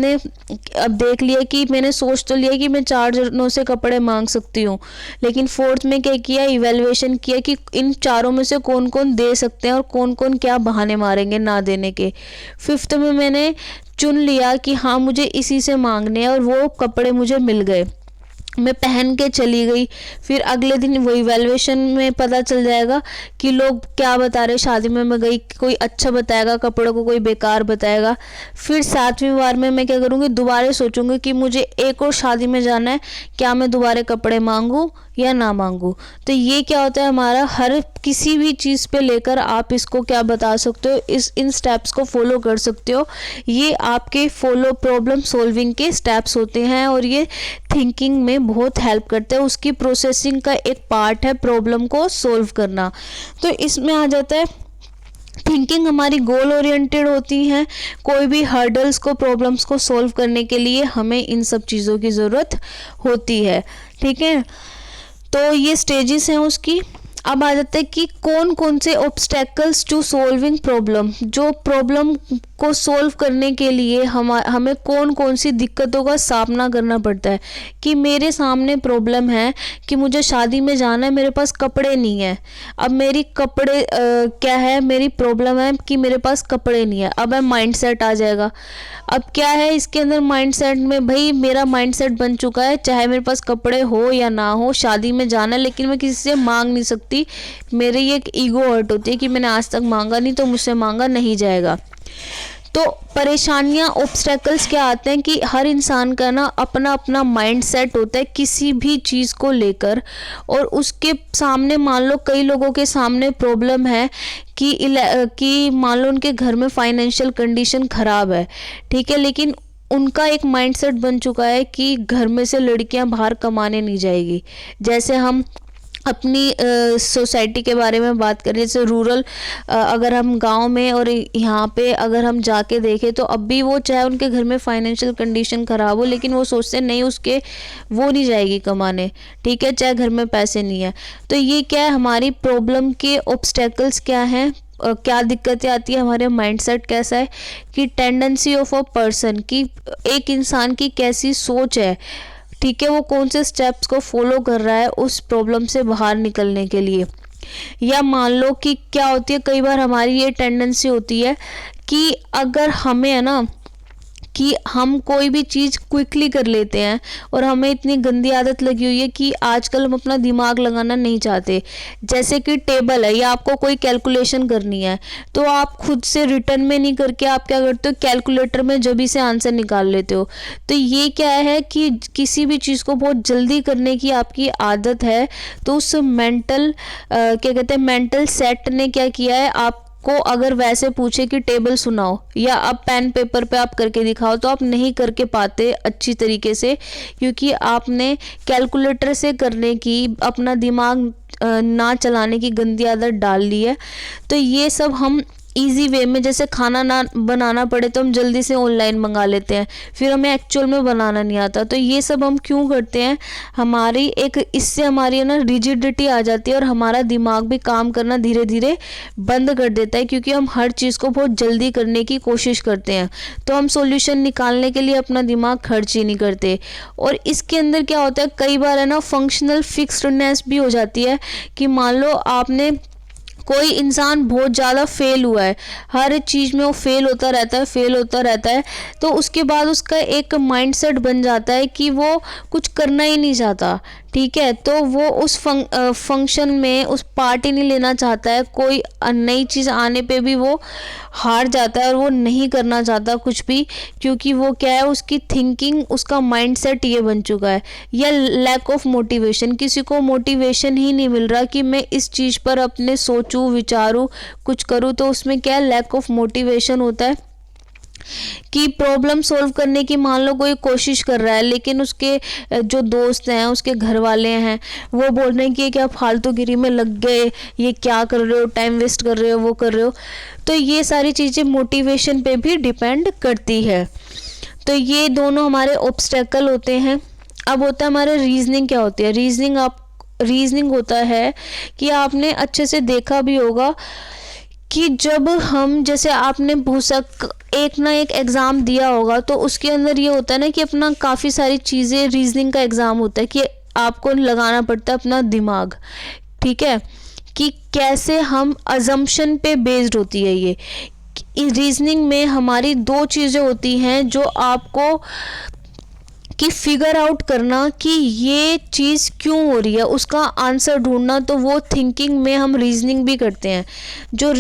Speaker 1: देख लिया कि मैंने सोच तो लिया कि मैं 4 जनों से कपड़े मांग सकती हूँ, लेकिन फोर्थ में क्या किया? इवैल्यूएशन किया कि इन चारों में से कौन कौन दे सकते हैं और कौन कौन क्या बहाने मारेंगे ना देने के। फिफ्थ में मैंने चुन लिया कि हाँ मुझे इसी से मांगने हैं और वो कपड़े मुझे मिल गए, मैं पहन के चली गई। फिर अगले दिन वो इवैल्यूएशन में पता चल जाएगा कि लोग क्या बता रहे। शादी में मैं गई, कोई अच्छा बताएगा कपड़ों को, कोई बेकार बताएगा। फिर 7वीं बार में मैं क्या करूँगी? दोबारा सोचूंगी कि मुझे एक और शादी में जाना है, क्या मैं दोबारा कपड़े मांगूँ या ना मांगूँ। तो ये क्या होता है हमारा, हर किसी भी चीज़ पे लेकर आप इसको क्या बता सकते हो, इन स्टेप्स को फॉलो कर सकते हो। ये आपके प्रॉब्लम सॉल्विंग के स्टेप्स होते हैं और ये थिंकिंग में बहुत हेल्प करते हैं। उसकी प्रोसेसिंग का एक पार्ट है प्रॉब्लम को सॉल्व करना। तो इसमें आ जाता है थिंकिंग हमारी गोल ओरिएंटेड होती है। कोई भी हर्डल्स को, प्रॉब्लम्स को सॉल्व करने के लिए हमें इन सब चीज़ों की ज़रूरत होती है। ठीक है, तो ये स्टेजेस हैं उसकी। अब आ जाता है कि कौन कौन से ऑब्स्टेकल्स टू सॉल्विंग प्रॉब्लम, जो प्रॉब्लम को सॉल्व करने के लिए हमें कौन कौन सी दिक्कतों का सामना करना पड़ता है। कि मेरे सामने प्रॉब्लम है कि मुझे शादी में जाना है, मेरे पास कपड़े नहीं है। अब मेरी क्या है, मेरी प्रॉब्लम है कि मेरे पास कपड़े नहीं है। अब माइंडसेट आ जाएगा। अब क्या है इसके अंदर माइंडसेट में, भाई मेरा माइंडसेट बन चुका है, चाहे मेरे पास कपड़े हो या ना हो, शादी में जाना है, लेकिन मैं किसी से मांग नहीं सकती। मेरी एक ईगो हर्ट होती है कि मैंने आज तक मांगा नहीं तो मुझसे मांगा नहीं जाएगा। तो परेशानियां, ऑब्स्टेकल्स क्या आते हैं कि हर इंसान का ना अपना अपना माइंड सेट होता है किसी भी चीज़ को लेकर, और उसके सामने मान लो कई लोगों के सामने प्रॉब्लम है कि मान लो उनके घर में फाइनेंशियल कंडीशन ख़राब है, ठीक है, लेकिन उनका एक माइंडसेट बन चुका है कि घर में से लड़कियां बाहर कमाने नहीं जाएगी। जैसे हम अपनी सोसाइटी के बारे में बात करें, जैसे रूरल, अगर हम गांव में और यहाँ पे अगर हम जाके देखें तो अब भी वो, चाहे उनके घर में फाइनेंशियल कंडीशन ख़राब हो, लेकिन वो सोचते नहीं उसके, वो नहीं जाएगी कमाने, ठीक है, चाहे घर में पैसे नहीं है। तो ये क्या है, हमारी प्रॉब्लम के ऑब्स्टेकल्स क्या हैं, क्या दिक्कतें आती है, हमारे माइंडसेट कैसा है, कि टेंडेंसी ऑफ अ पर्सन, कि एक इंसान की कैसी सोच है, ठीक है, वो कौन से स्टेप्स को फॉलो कर रहा है उस प्रॉब्लम से बाहर निकलने के लिए। या मान लो कि क्या होती है, कई बार हमारी ये टेंडेंसी होती है कि अगर हमें है ना कि हम कोई भी चीज़ क्विकली कर लेते हैं, और हमें इतनी गंदी आदत लगी हुई है कि आजकल हम अपना दिमाग लगाना नहीं चाहते। जैसे कि टेबल है या आपको कोई कैलकुलेशन करनी है, तो आप खुद से रिटर्न में नहीं करके आप क्या करते हो, कैलकुलेटर में जल्दी से आंसर निकाल लेते हो। तो ये क्या है कि किसी भी चीज़ को बहुत जल्दी करने की आपकी आदत है। तो उस मेंटल क्या कहते हैं, मेंटल सेट ने क्या किया है, आप को अगर वैसे पूछे कि टेबल सुनाओ या अब पेन पेपर पे आप करके दिखाओ, तो आप नहीं करके पाते अच्छी तरीके से, क्योंकि आपने कैलकुलेटर से करने की, अपना दिमाग ना चलाने की गंदी आदत डाल ली है। तो ये सब हम इजी वे में, जैसे खाना ना बनाना पड़े तो हम जल्दी से ऑनलाइन मंगा लेते हैं, फिर हमें एक्चुअल में बनाना नहीं आता। तो ये सब हम क्यों करते हैं, हमारी एक इससे हमारी ना रिजिडिटी आ जाती है, और हमारा दिमाग भी काम करना धीरे धीरे बंद कर देता है, क्योंकि हम हर चीज़ को बहुत जल्दी करने की कोशिश करते हैं। तो हम सॉल्यूशन निकालने के लिए अपना दिमाग खर्च ही नहीं करते। और इसके अंदर क्या होता है, कई बार है ना फंक्शनल फिक्सडनेस भी हो जाती है, कि मान लो आपने, कोई इंसान बहुत ज़्यादा फेल हुआ है, हर चीज़ में वो फेल होता रहता है, फेल होता रहता है, तो उसके बाद उसका एक माइंडसेट बन जाता है कि वो कुछ करना ही नहीं चाहता, ठीक है, तो वो उस फंक्शन में उस पार्ट ही नहीं लेना चाहता है, कोई नई चीज़ आने पे भी वो हार जाता है और वो नहीं करना चाहता कुछ भी, क्योंकि वो क्या है, उसकी थिंकिंग, उसका माइंडसेट ये बन चुका है। या लैक ऑफ मोटिवेशन, किसी को मोटिवेशन ही नहीं मिल रहा कि मैं इस चीज़ पर अपने सोचूं, विचारूं, कुछ करूं, तो उसमें क्या है, लैक ऑफ मोटिवेशन होता है। कि प्रॉब्लम सॉल्व करने की मान लो कोई कोशिश कर रहा है, लेकिन उसके जो दोस्त हैं, उसके घर वाले हैं, वो बोल रहे हैं कि क्या फालतूगिरी में लग गए, ये क्या कर रहे हो, टाइम वेस्ट कर रहे हो, वो कर रहे हो। तो ये सारी चीज़ें मोटिवेशन पे भी डिपेंड करती है। तो ये दोनों हमारे ऑब्स्टेकल होते हैं। अब होता है हमारे रीजनिंग। क्या होती है रीजनिंग होता है कि आपने अच्छे से देखा भी होगा कि जब हम, जैसे आपने भूसक एक ना एक एग्ज़ाम दिया होगा, तो उसके अंदर ये होता है ना कि अपना काफ़ी सारी चीज़ें, रीजनिंग का एग्ज़ाम होता है कि आपको लगाना पड़ता है अपना दिमाग, ठीक है, कि कैसे हम अजम्पशन पे बेस्ड होती है ये। रीजनिंग में हमारी दो चीज़ें होती हैं जो आपको कि फिगर आउट करना कि ये चीज़ क्यों हो रही है, उसका आंसर ढूंढना। तो वो थिंकिंग में हम रीजनिंग भी करते हैं। जो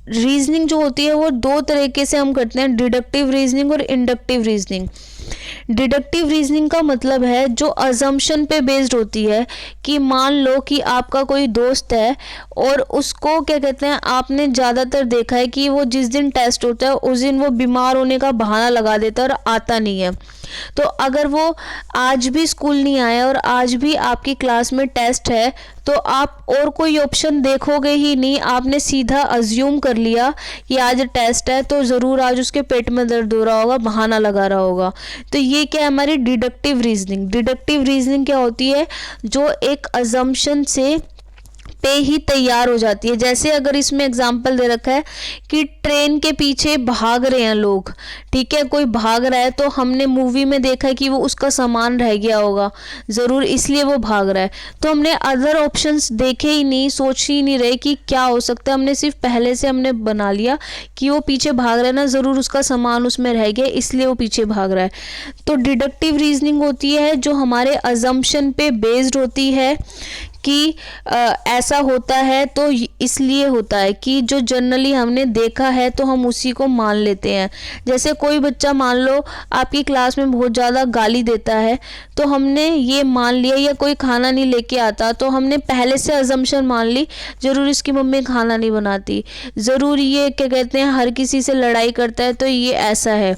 Speaker 1: रीजनिंग जो होती है वो दो तरीके से हम करते हैं, डिडक्टिव रीजनिंग और इंडक्टिव रीजनिंग। डिडक्टिव रीजनिंग का मतलब है जो अजम्पशन पे बेस्ड होती है, कि मान लो कि आपका कोई दोस्त है और उसको क्या कहते हैं, आपने ज़्यादातर देखा है कि वो जिस दिन टेस्ट होता है उस दिन वो बीमार होने का बहाना लगा देता है और आता नहीं है। तो अगर वो आज भी स्कूल नहीं आया और आज भी आपकी क्लास में टेस्ट है, तो आप और कोई ऑप्शन देखोगे ही नहीं, आपने सीधा अज्यूम कर लिया कि आज टेस्ट है तो ज़रूर आज उसके पेट में दर्द हो रहा होगा, बहाना लगा रहा होगा। तो ये क्या है, हमारी डिडक्टिव रीजनिंग। डिडक्टिव रीजनिंग क्या होती है, जो एक अजम्पशन से पे ही तैयार हो जाती है। जैसे अगर इसमें एग्जाम्पल दे रखा है कि ट्रेन के पीछे भाग रहे हैं लोग, ठीक है, कोई भाग रहा है, तो हमने मूवी में देखा है कि वो उसका सामान रह गया होगा ज़रूर, इसलिए वो भाग रहा है। तो हमने अदर ऑप्शंस देखे ही नहीं, सोच ही नहीं रहे कि क्या हो सकता है, हमने सिर्फ पहले से हमने बना लिया कि वो पीछे भाग रहा है ना, ज़रूर उसका सामान उसमें रह गया इसलिए वो पीछे भाग रहा है। तो डिडक्टिव रीजनिंग होती है जो हमारे अजम्पशन पे बेस्ड होती है कि ऐसा होता है तो इसलिए होता है कि जो जनरली हमने देखा है तो हम उसी को मान लेते हैं। जैसे कोई बच्चा मान लो आपकी क्लास में बहुत ज़्यादा गाली देता है तो हमने ये मान लिया, या कोई खाना नहीं लेके आता तो हमने पहले से अजम्पशन मान ली ज़रूर इसकी मम्मी खाना नहीं बनाती, ज़रूर ये क्या कहते हैं हर किसी से लड़ाई करता है तो ये ऐसा है।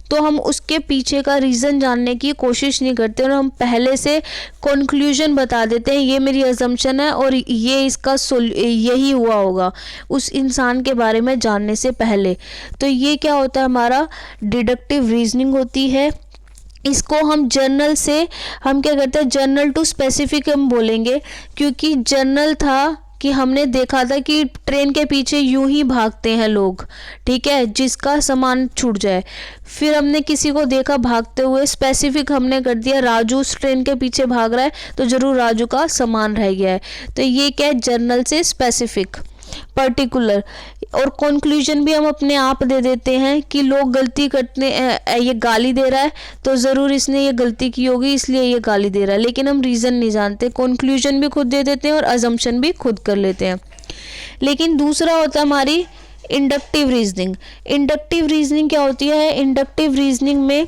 Speaker 1: तो हम उसके पीछे का रीज़न जानने की कोशिश नहीं करते और हम पहले से कंक्लूजन बता देते हैं, ये मेरी अजम्पशन है और ये इसका यही हुआ होगा उस इंसान के बारे में जानने से पहले। तो ये क्या होता है, हमारा डिडक्टिव रीजनिंग होती है। इसको हम जर्नल से हम क्या करते हैं, जर्नल टू स्पेसिफिक हम बोलेंगे, क्योंकि जर्नल था कि हमने देखा था कि ट्रेन के पीछे यूं ही भागते हैं लोग, ठीक है, जिसका सामान छूट जाए। फिर हमने किसी को देखा भागते हुए, स्पेसिफिक हमने कर दिया राजू उस ट्रेन के पीछे भाग रहा है तो ज़रूर राजू का सामान रह गया है। तो ये क्या है, जर्नल से स्पेसिफिक, पर्टिकुलर। और कंक्लूजन भी हम अपने आप दे देते हैं कि लोग गलती करते, ये गाली दे रहा है तो ज़रूर इसने ये गलती की होगी इसलिए ये गाली दे रहा है, लेकिन हम रीज़न नहीं जानते। कंक्लूजन भी खुद दे देते हैं और अजम्पशन भी खुद कर लेते हैं। लेकिन दूसरा होता है हमारी इंडक्टिव रीजनिंग। इंडक्टिव रीजनिंग क्या होती है, इंडक्टिव रीजनिंग में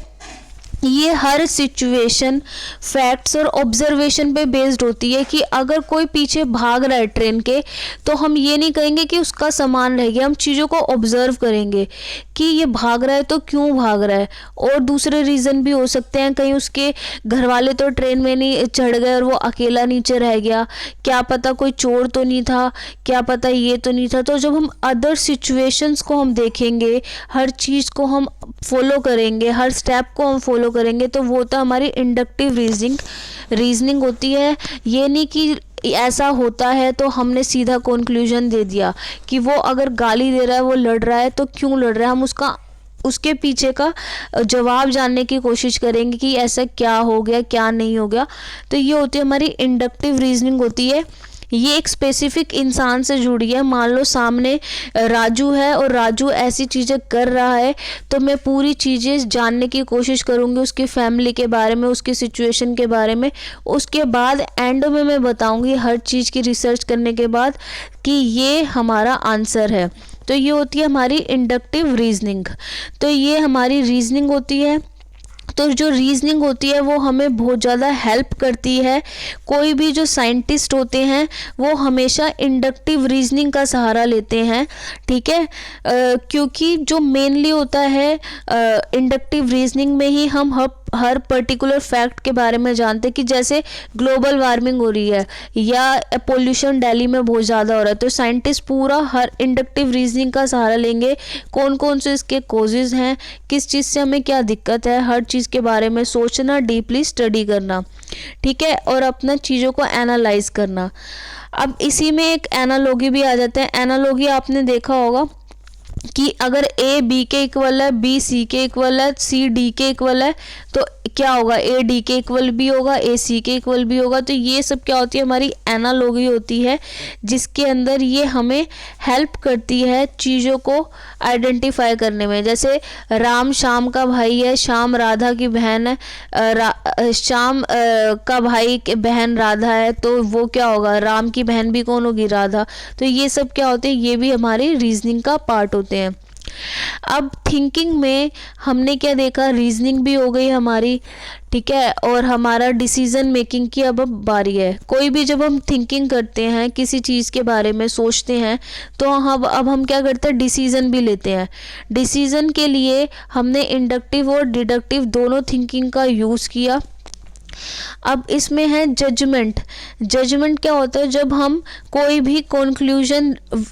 Speaker 1: ये हर सिचुएशन, फैक्ट्स और ऑब्जर्वेशन पे बेस्ड होती है कि अगर कोई पीछे भाग रहा है ट्रेन के तो हम ये नहीं कहेंगे कि उसका सामान रह गया, हम चीज़ों को ऑब्जर्व करेंगे कि ये भाग रहा है तो क्यों भाग रहा है। और दूसरे रीज़न भी हो सकते हैं, कहीं उसके घर वाले तो ट्रेन में नहीं चढ़ गए और वो अकेला नीचे रह गया, क्या पता कोई चोर तो नहीं था, क्या पता ये तो नहीं था। तो जब हम अदर सिचुएशंस को हम देखेंगे, हर चीज़ को हम फॉलो करेंगे, हर स्टेप को हम फॉलो करेंगे, तो वो तो हमारी इंडक्टिव रीजनिंग होती है। ये नहीं कि ऐसा होता है तो हमने सीधा कंक्लूजन दे दिया कि वो अगर गाली दे रहा है, वो लड़ रहा है तो क्यों लड़ रहा है, हम उसके पीछे का जवाब जानने की कोशिश करेंगे कि ऐसा क्या हो गया, क्या नहीं हो गया। तो ये होती है हमारी इंडक्टिव रीजनिंग होती है। ये एक स्पेसिफिक इंसान से जुड़ी है। मान लो सामने राजू है और राजू ऐसी चीज़ें कर रहा है तो मैं पूरी चीज़ें जानने की कोशिश करूँगी, उसकी फैमिली के बारे में, उसकी सिचुएशन के बारे में। उसके बाद एंड में मैं बताऊँगी हर चीज़ की रिसर्च करने के बाद कि ये हमारा आंसर है। तो ये होती है हमारी इंडक्टिव रीजनिंग। तो ये हमारी रीजनिंग होती है। तो जो रीजनिंग होती है वो हमें बहुत ज़्यादा हेल्प करती है। कोई भी जो साइंटिस्ट होते हैं वो हमेशा इंडक्टिव रीजनिंग का सहारा लेते हैं, ठीक है, क्योंकि जो मेनली होता है इंडक्टिव रीजनिंग में ही हम हर पर्टिकुलर फैक्ट के बारे में जानते हैं कि जैसे ग्लोबल वार्मिंग हो रही है या पोल्यूशन दिल्ली में बहुत ज़्यादा हो रहा है, तो साइंटिस्ट पूरा हर इंडक्टिव रीजनिंग का सहारा लेंगे, कौन कौन से इसके कॉजेज़ हैं, किस चीज़ से हमें क्या दिक्कत है, हर चीज़ के बारे में सोचना, डीपली स्टडी करना, ठीक है, और अपना चीज़ों को एनालाइज करना। अब इसी में एक एनालॉजी भी आ जाता है। एनालॉजी आपने देखा होगा कि अगर ए बी के इक्वल है, बी सी के इक्वल है, सी डी के इक्वल है, तो क्या होगा, ए डी के इक्वल भी होगा, ए सी के इक्वल भी होगा। तो ये सब क्या होती है, हमारी एनालॉजी होती है, जिसके अंदर ये हमें हेल्प करती है चीज़ों को आइडेंटिफाई करने में। जैसे राम श्याम का भाई है, श्याम राधा की बहन है, श्याम का भाई के बहन राधा है, तो वो क्या होगा, राम की बहन भी कौन होगी, राधा। तो ये सब क्या होते हैं, ये भी हमारी रीजनिंग का पार्ट होते हैं। अब थिंकिंग में हमने क्या देखा, रीजनिंग भी हो गई हमारी, ठीक है, और हमारा डिसीजन मेकिंग की अब बारी है। कोई भी जब हम थिंकिंग करते हैं, किसी चीज़ के बारे में सोचते हैं, तो अब हम क्या करते हैं, डिसीजन भी लेते हैं। डिसीजन के लिए हमने इंडक्टिव और डिडक्टिव दोनों थिंकिंग का यूज़ किया। अब इसमें है जजमेंट। जजमेंट क्या होता है, जब हम कोई भी conclusion,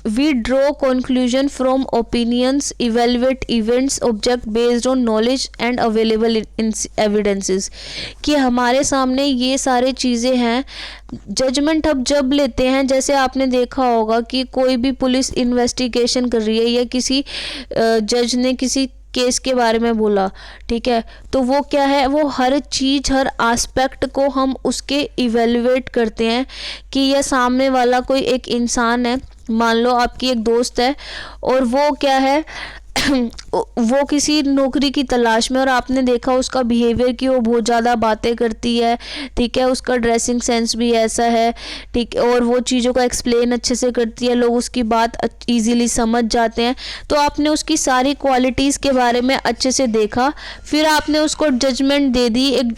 Speaker 1: we draw conclusion from opinions, evaluate events, object based on knowledge and available evidences, कि हमारे सामने ये सारे चीज़ें हैं। जजमेंट अब जब लेते हैं, जैसे आपने देखा होगा कि कोई भी पुलिस इन्वेस्टिगेशन कर रही है या किसी जज ने किसी केस के बारे में बोला, ठीक है, तो वो क्या है, वो हर चीज़, हर एस्पेक्ट को हम उसके इवेलुएट करते हैं कि यह सामने वाला कोई एक इंसान है, मान लो आपकी एक दोस्त है और वो क्या है, वो किसी नौकरी की तलाश में, और आपने देखा उसका बिहेवियर कि वो बहुत ज़्यादा बातें करती है, ठीक है, उसका ड्रेसिंग सेंस भी ऐसा है, ठीक, और वो चीज़ों का एक्सप्लेन अच्छे से करती है, लोग उसकी बात इजीली समझ जाते हैं। तो आपने उसकी सारी क्वालिटीज़ के बारे में अच्छे से देखा, फिर आपने उसको जजमेंट दे दी एक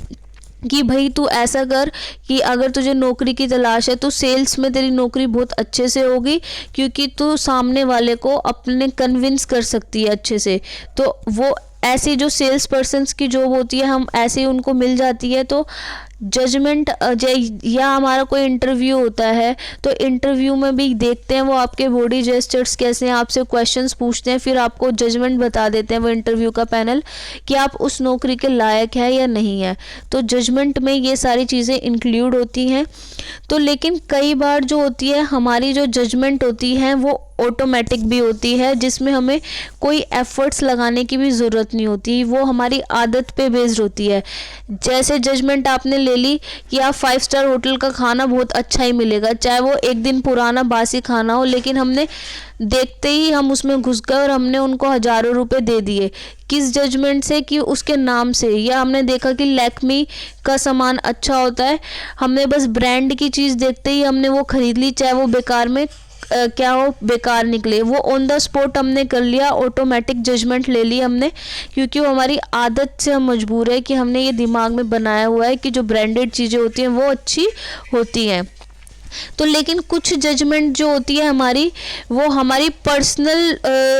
Speaker 1: कि भाई तू ऐसा कर कि अगर तुझे नौकरी की तलाश है तो सेल्स में तेरी नौकरी बहुत अच्छे से होगी, क्योंकि तू सामने वाले को अपने कन्विंस कर सकती है अच्छे से। तो वो ऐसी जो सेल्स पर्सन्स की जॉब होती है, हम ऐसे ही उनको मिल जाती है। तो जजमेंट या हमारा कोई इंटरव्यू होता है तो इंटरव्यू में भी देखते हैं वो आपके बॉडी जेस्चर्स कैसे हैं, आपसे क्वेश्चंस पूछते हैं, फिर आपको जजमेंट बता देते हैं वो इंटरव्यू का पैनल कि आप उस नौकरी के लायक है या नहीं है। तो जजमेंट में ये सारी चीज़ें इंक्लूड होती हैं। तो लेकिन कई बार जो होती है हमारी जो जजमेंट होती है वो ऑटोमेटिक भी होती है, जिसमें हमें कोई एफर्ट्स लगाने की भी ज़रूरत नहीं होती, वो हमारी आदत पे बेस्ड होती है। जैसे जजमेंट आपने ले ली कि आप 5 स्टार होटल का खाना बहुत अच्छा ही मिलेगा, चाहे वो एक दिन पुराना बासी खाना हो, लेकिन हमने देखते ही हम उसमें घुस गए और हमने उनको हज़ारों रुपए दे दिए। किस जजमेंट से? कि उसके नाम से। या हमने देखा कि लैक्मी का सामान अच्छा होता है, हमने बस ब्रांड की चीज़ देखते ही हमने वो ख़रीद ली, चाहे वो बेकार में क्या हो, बेकार निकले। वो ऑन द स्पॉट हमने कर लिया, ऑटोमेटिक जजमेंट ले ली हमने, क्योंकि वो हमारी आदत से हम मजबूर है कि हमने ये दिमाग में बनाया हुआ है कि जो ब्रांडेड चीज़ें होती हैं वो अच्छी होती हैं। तो लेकिन कुछ जजमेंट जो होती है हमारी, वो हमारी पर्सनल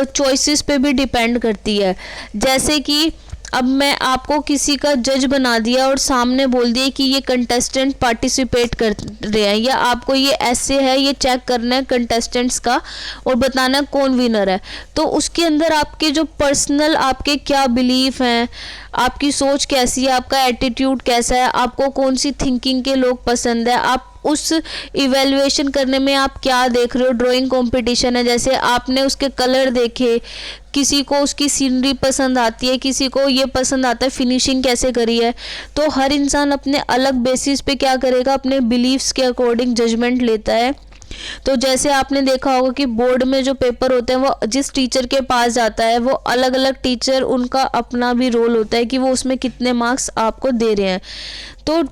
Speaker 1: चॉइसेस पे भी डिपेंड करती है। जैसे कि अब मैं आपको किसी का जज बना दिया और सामने बोल दिया कि ये कंटेस्टेंट पार्टिसिपेट कर रहे हैं, या आपको ये ऐसे है, ये चेक करना है कंटेस्टेंट्स का और बताना कौन विनर है। तो उसके अंदर आपके जो पर्सनल आपके क्या बिलीफ हैं, आपकी सोच कैसी है, आपका एटीट्यूड कैसा है, आपको कौन सी थिंकिंग के लोग पसंद है, आप उस इवेल्युएशन करने में आप क्या देख रहे हो। ड्राइंग कंपटीशन है, जैसे आपने उसके कलर देखे, किसी को उसकी सीनरी पसंद आती है, किसी को ये पसंद आता है फिनिशिंग कैसे करी है। तो हर इंसान अपने अलग बेसिस पे क्या करेगा, अपने बिलीव्स के अकॉर्डिंग जजमेंट लेता है। तो जैसे आपने देखा होगा कि बोर्ड में जो पेपर होते हैं वो जिस टीचर के पास जाता है, वो अलग अलग टीचर, उनका अपना भी रोल होता है कि वो उसमें कितने मार्क्स आपको दे रहे हैं। तो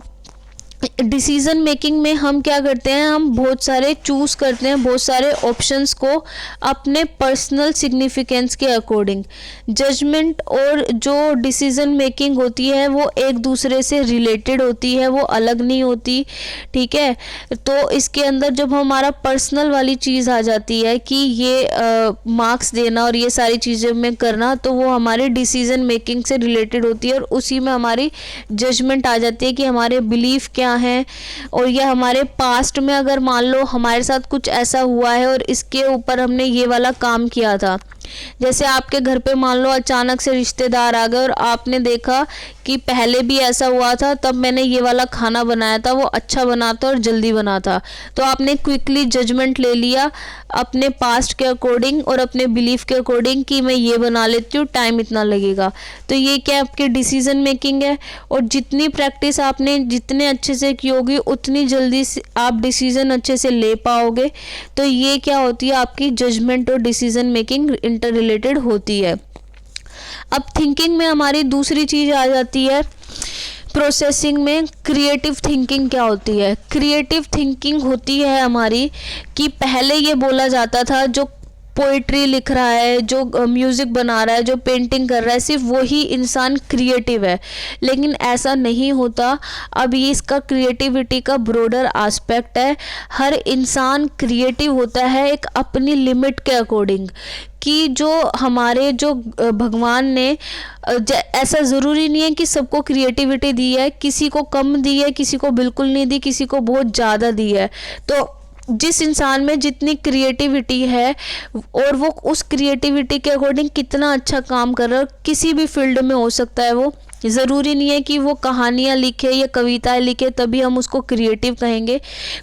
Speaker 1: डिसीज़न मेकिंग में हम क्या करते हैं, हम बहुत सारे चूज़ करते हैं, बहुत सारे ऑप्शंस को अपने पर्सनल सिग्निफिकेंस के अकॉर्डिंग। जजमेंट और जो डिसीज़न मेकिंग होती है वो एक दूसरे से रिलेटेड होती है, वो अलग नहीं होती, ठीक है। तो इसके अंदर जब हमारा पर्सनल वाली चीज़ आ जाती है कि ये मार्क्स देना और ये सारी चीज़ें में करना, तो वो हमारी डिसीज़न मेकिंग से रिलेटेड होती है और उसी में हमारी जजमेंट आ जाती है कि हमारे बिलीफ क्या हैं। और ये हमारे पास्ट में अगर मान लो हमारे साथ कुछ ऐसा हुआ है और इसके ऊपर हमने ये वाला काम किया था, जैसे आपके घर पे मान लो अचानक से रिश्तेदार आ गए और आपने देखा कि पहले भी ऐसा हुआ था, तब मैंने ये वाला खाना बनाया था, वो अच्छा बना था और जल्दी बना था। तो आपने क्विकली जजमेंट ले लिया अपने पास्ट के अकॉर्डिंग और अपने बिलीफ के अकॉर्डिंग कि मैं ये बना लेती हूँ, टाइम इतना लगेगा। तो ये क्या आपकी डिसीजन मेकिंग है। और जितनी प्रैक्टिस आपने जितने अच्छे से की होगी उतनी जल्दी से आप डिसीजन अच्छे से ले पाओगे। तो ये क्या होती है, आपकी जजमेंट और डिसीजन मेकिंग इंटर रिलेटेड होती है। अब थिंकिंग में हमारी दूसरी चीज़ आ जाती है प्रोसेसिंग में। क्रिएटिव थिंकिंग क्या होती है? क्रिएटिव थिंकिंग होती है हमारी कि पहले ये बोला जाता था जो पोइट्री लिख रहा है, जो म्यूज़िक बना रहा है, जो पेंटिंग कर रहा है, सिर्फ वही इंसान क्रिएटिव है। लेकिन ऐसा नहीं होता। अब ये इसका क्रिएटिविटी का ब्रॉडर एस्पेक्ट है। हर इंसान क्रिएटिव होता है एक अपनी लिमिट के अकॉर्डिंग, कि जो हमारे जो भगवान ने ऐसा ज़रूरी नहीं है कि सबको क्रिएटिविटी दी है, किसी को कम दी है, किसी को बिल्कुल नहीं दी, किसी को बहुत ज़्यादा दी है। तो जिस इंसान में जितनी क्रिएटिविटी है और वो उस क्रिएटिविटी के अकॉर्डिंग कितना अच्छा काम कर रहा है, किसी भी फील्ड में हो सकता है। वो ज़रूरी नहीं है कि वो कहानियाँ लिखे या कविताएं लिखे तभी हम उसको क्रिएटिव कहेंगे।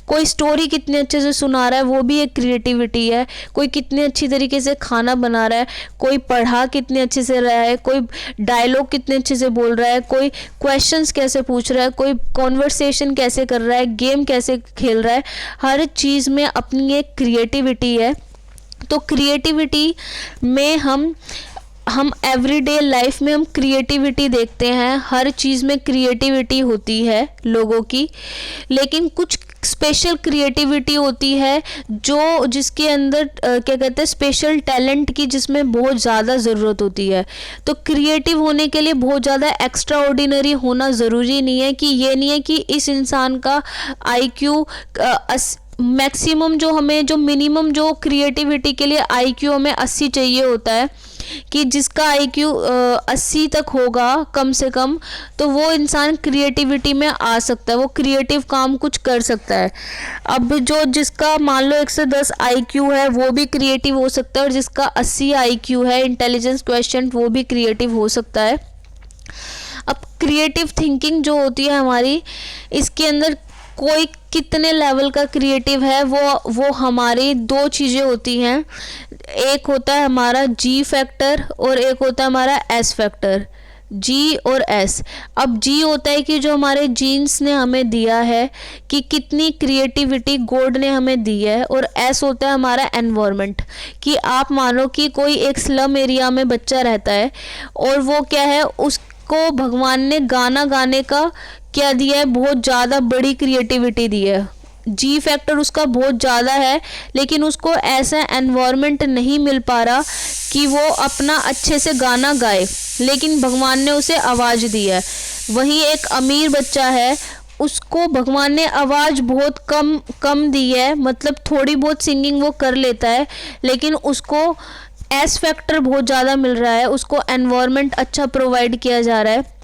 Speaker 1: कोई स्टोरी कितने अच्छे से सुना रहा है वो भी एक क्रिएटिविटी है। कोई कितने अच्छी तरीके से खाना बना रहा है, कोई पढ़ा कितने अच्छे से रहा है, कोई डायलॉग कितने अच्छे से बोल रहा है, कोई क्वेश्चंस कैसे पूछ रहा है, कोई कॉन्वर्सेशन कैसे कर रहा है, गेम कैसे खेल रहा है। हर चीज़ में अपनी एक क्रिएटिविटी है। तो क्रिएटिविटी में हम हम एवरीडे लाइफ में हम क्रिएटिविटी देखते हैं, हर चीज़ में क्रिएटिविटी होती है लोगों की, लेकिन कुछ स्पेशल क्रिएटिविटी होती है जो जिसके अंदर क्या कहते हैं स्पेशल टैलेंट की, जिसमें बहुत ज़्यादा ज़रूरत होती है। तो क्रिएटिव होने के लिए बहुत ज़्यादा एक्स्ट्रा ऑर्डिनरी होना ज़रूरी नहीं है, कि ये नहीं है कि इस इंसान का IQ मैक्सिमम जो मिनिमम जो क्रिएटिविटी के लिए IQ हमें 80 चाहिए होता है, कि जिसका IQ 80 तक होगा कम से कम, तो वो इंसान क्रिएटिविटी में आ सकता है, वो क्रिएटिव काम कुछ कर सकता है। अब जिसका मान लो 110 IQ है वो भी क्रिएटिव हो सकता है, और जिसका 80 IQ है इंटेलिजेंस क्वेश्चन, वो भी क्रिएटिव हो सकता है। अब क्रिएटिव थिंकिंग जो होती है हमारी, इसके अंदर कोई कितने लेवल का क्रिएटिव है, वो हमारी दो चीज़ें होती हैं। एक होता है हमारा G फैक्टर और एक होता है हमारा S फैक्टर, G और S। अब G होता है कि जो हमारे जीन्स ने हमें दिया है, कि कितनी क्रिएटिविटी गॉड ने हमें दी है, और S होता है हमारा एनवायरनमेंट, कि आप मानो कि कोई एक स्लम एरिया में बच्चा रहता है और वो क्या है, उसको भगवान ने गाना गाने का क्या दिया है, बहुत ज़्यादा बड़ी क्रिएटिविटी दी है। G फैक्टर उसका बहुत ज़्यादा है, लेकिन उसको ऐसा एनवायरनमेंट नहीं मिल पा रहा कि वो अपना अच्छे से गाना गाए, लेकिन भगवान ने उसे आवाज़ दी है। वहीं एक अमीर बच्चा है, उसको भगवान ने आवाज़ बहुत कम दी है, मतलब थोड़ी बहुत सिंगिंग वो कर लेता है, लेकिन उसको S फैक्टर बहुत ज़्यादा मिल रहा है, उसको एनवायरनमेंट अच्छा प्रोवाइड किया जा रहा है।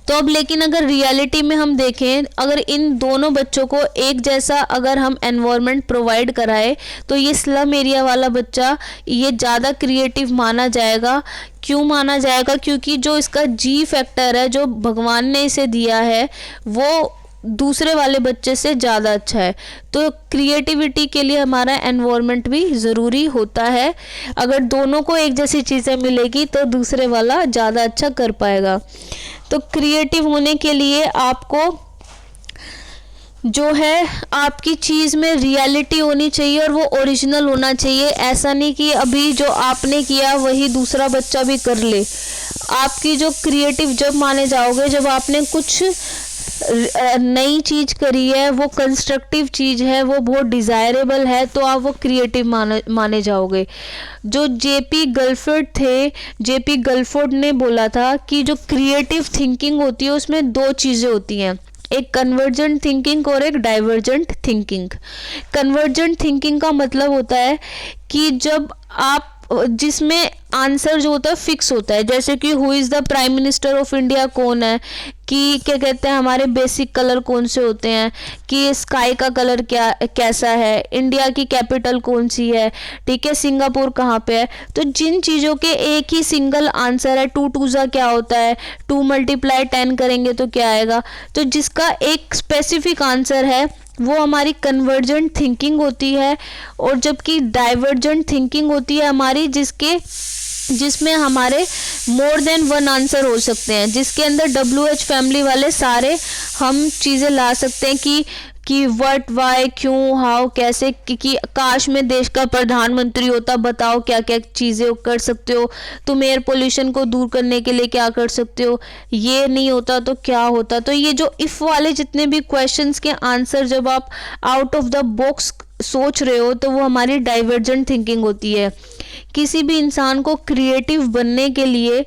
Speaker 1: तो अब लेकिन अगर रियलिटी में हम देखें, अगर इन दोनों बच्चों को एक जैसा अगर हम एनवायरनमेंट प्रोवाइड कराए, तो ये स्लम एरिया वाला बच्चा ये ज़्यादा क्रिएटिव माना जाएगा। क्यों माना जाएगा? क्योंकि जो इसका G फैक्टर है, जो भगवान ने इसे दिया है, वो दूसरे वाले बच्चे से ज़्यादा अच्छा है। तो क्रिएटिविटी के लिए हमारा एनवायरनमेंट भी ज़रूरी होता है। अगर दोनों को एक जैसी चीज़ें मिलेगी तो दूसरे वाला ज़्यादा अच्छा कर पाएगा। तो क्रिएटिव होने के लिए आपको जो है आपकी चीज़ में रियलिटी होनी चाहिए और वो ओरिजिनल होना चाहिए। ऐसा नहीं कि अभी जो आपने किया वही दूसरा बच्चा भी कर ले। आपकी जो क्रिएटिव जब माने जाओगे जब आपने कुछ नई चीज़ करी है, वो कंस्ट्रक्टिव चीज़ है, वो बहुत डिज़ायरेबल है, तो आप वो क्रिएटिव माने जाओगे। जो जेपी गलफोर्ड थे, जेपी गलफोर्ड ने बोला था कि जो क्रिएटिव थिंकिंग होती है उसमें दो चीज़ें होती हैं, एक कन्वर्जेंट थिंकिंग और एक डाइवर्जेंट थिंकिंग। कन्वर्जेंट थिंकिंग का मतलब होता है कि जब आप जिसमें आंसर जो होता है फिक्स होता है, जैसे कि who is the prime minister of India कौन है, कि क्या कहते हैं हमारे बेसिक कलर कौन से होते हैं, कि स्काई का कलर कैसा है, इंडिया की कैपिटल कौन सी है, ठीक है, सिंगापुर कहाँ पे है। तो जिन चीज़ों के एक ही सिंगल आंसर है, 2 2 जा क्या होता है, 2 × 10 करेंगे तो क्या आएगा, तो जिसका एक स्पेसिफिक आंसर है वो हमारी कन्वर्जेंट थिंकिंग होती है। और जबकि डाइवर्जेंट थिंकिंग होती है हमारी जिसमें हमारे मोर देन वन आंसर हो सकते हैं, जिसके अंदर WH फैमिली वाले सारे हम चीज़ें ला सकते हैं कि व्हाट, वाई, क्यों, हाउ, कैसे, कि काश में देश का प्रधानमंत्री होता, बताओ क्या क्या चीज़ें कर सकते हो, तुम एयर पोल्यूशन को दूर करने के लिए क्या कर सकते हो, ये नहीं होता तो क्या होता। तो ये जो इफ़ वाले जितने भी क्वेश्चंस के आंसर जब आप आउट ऑफ द बॉक्स सोच रहे हो तो वो हमारी डाइवर्जेंट थिंकिंग होती है। किसी भी इंसान को क्रिएटिव बनने के लिए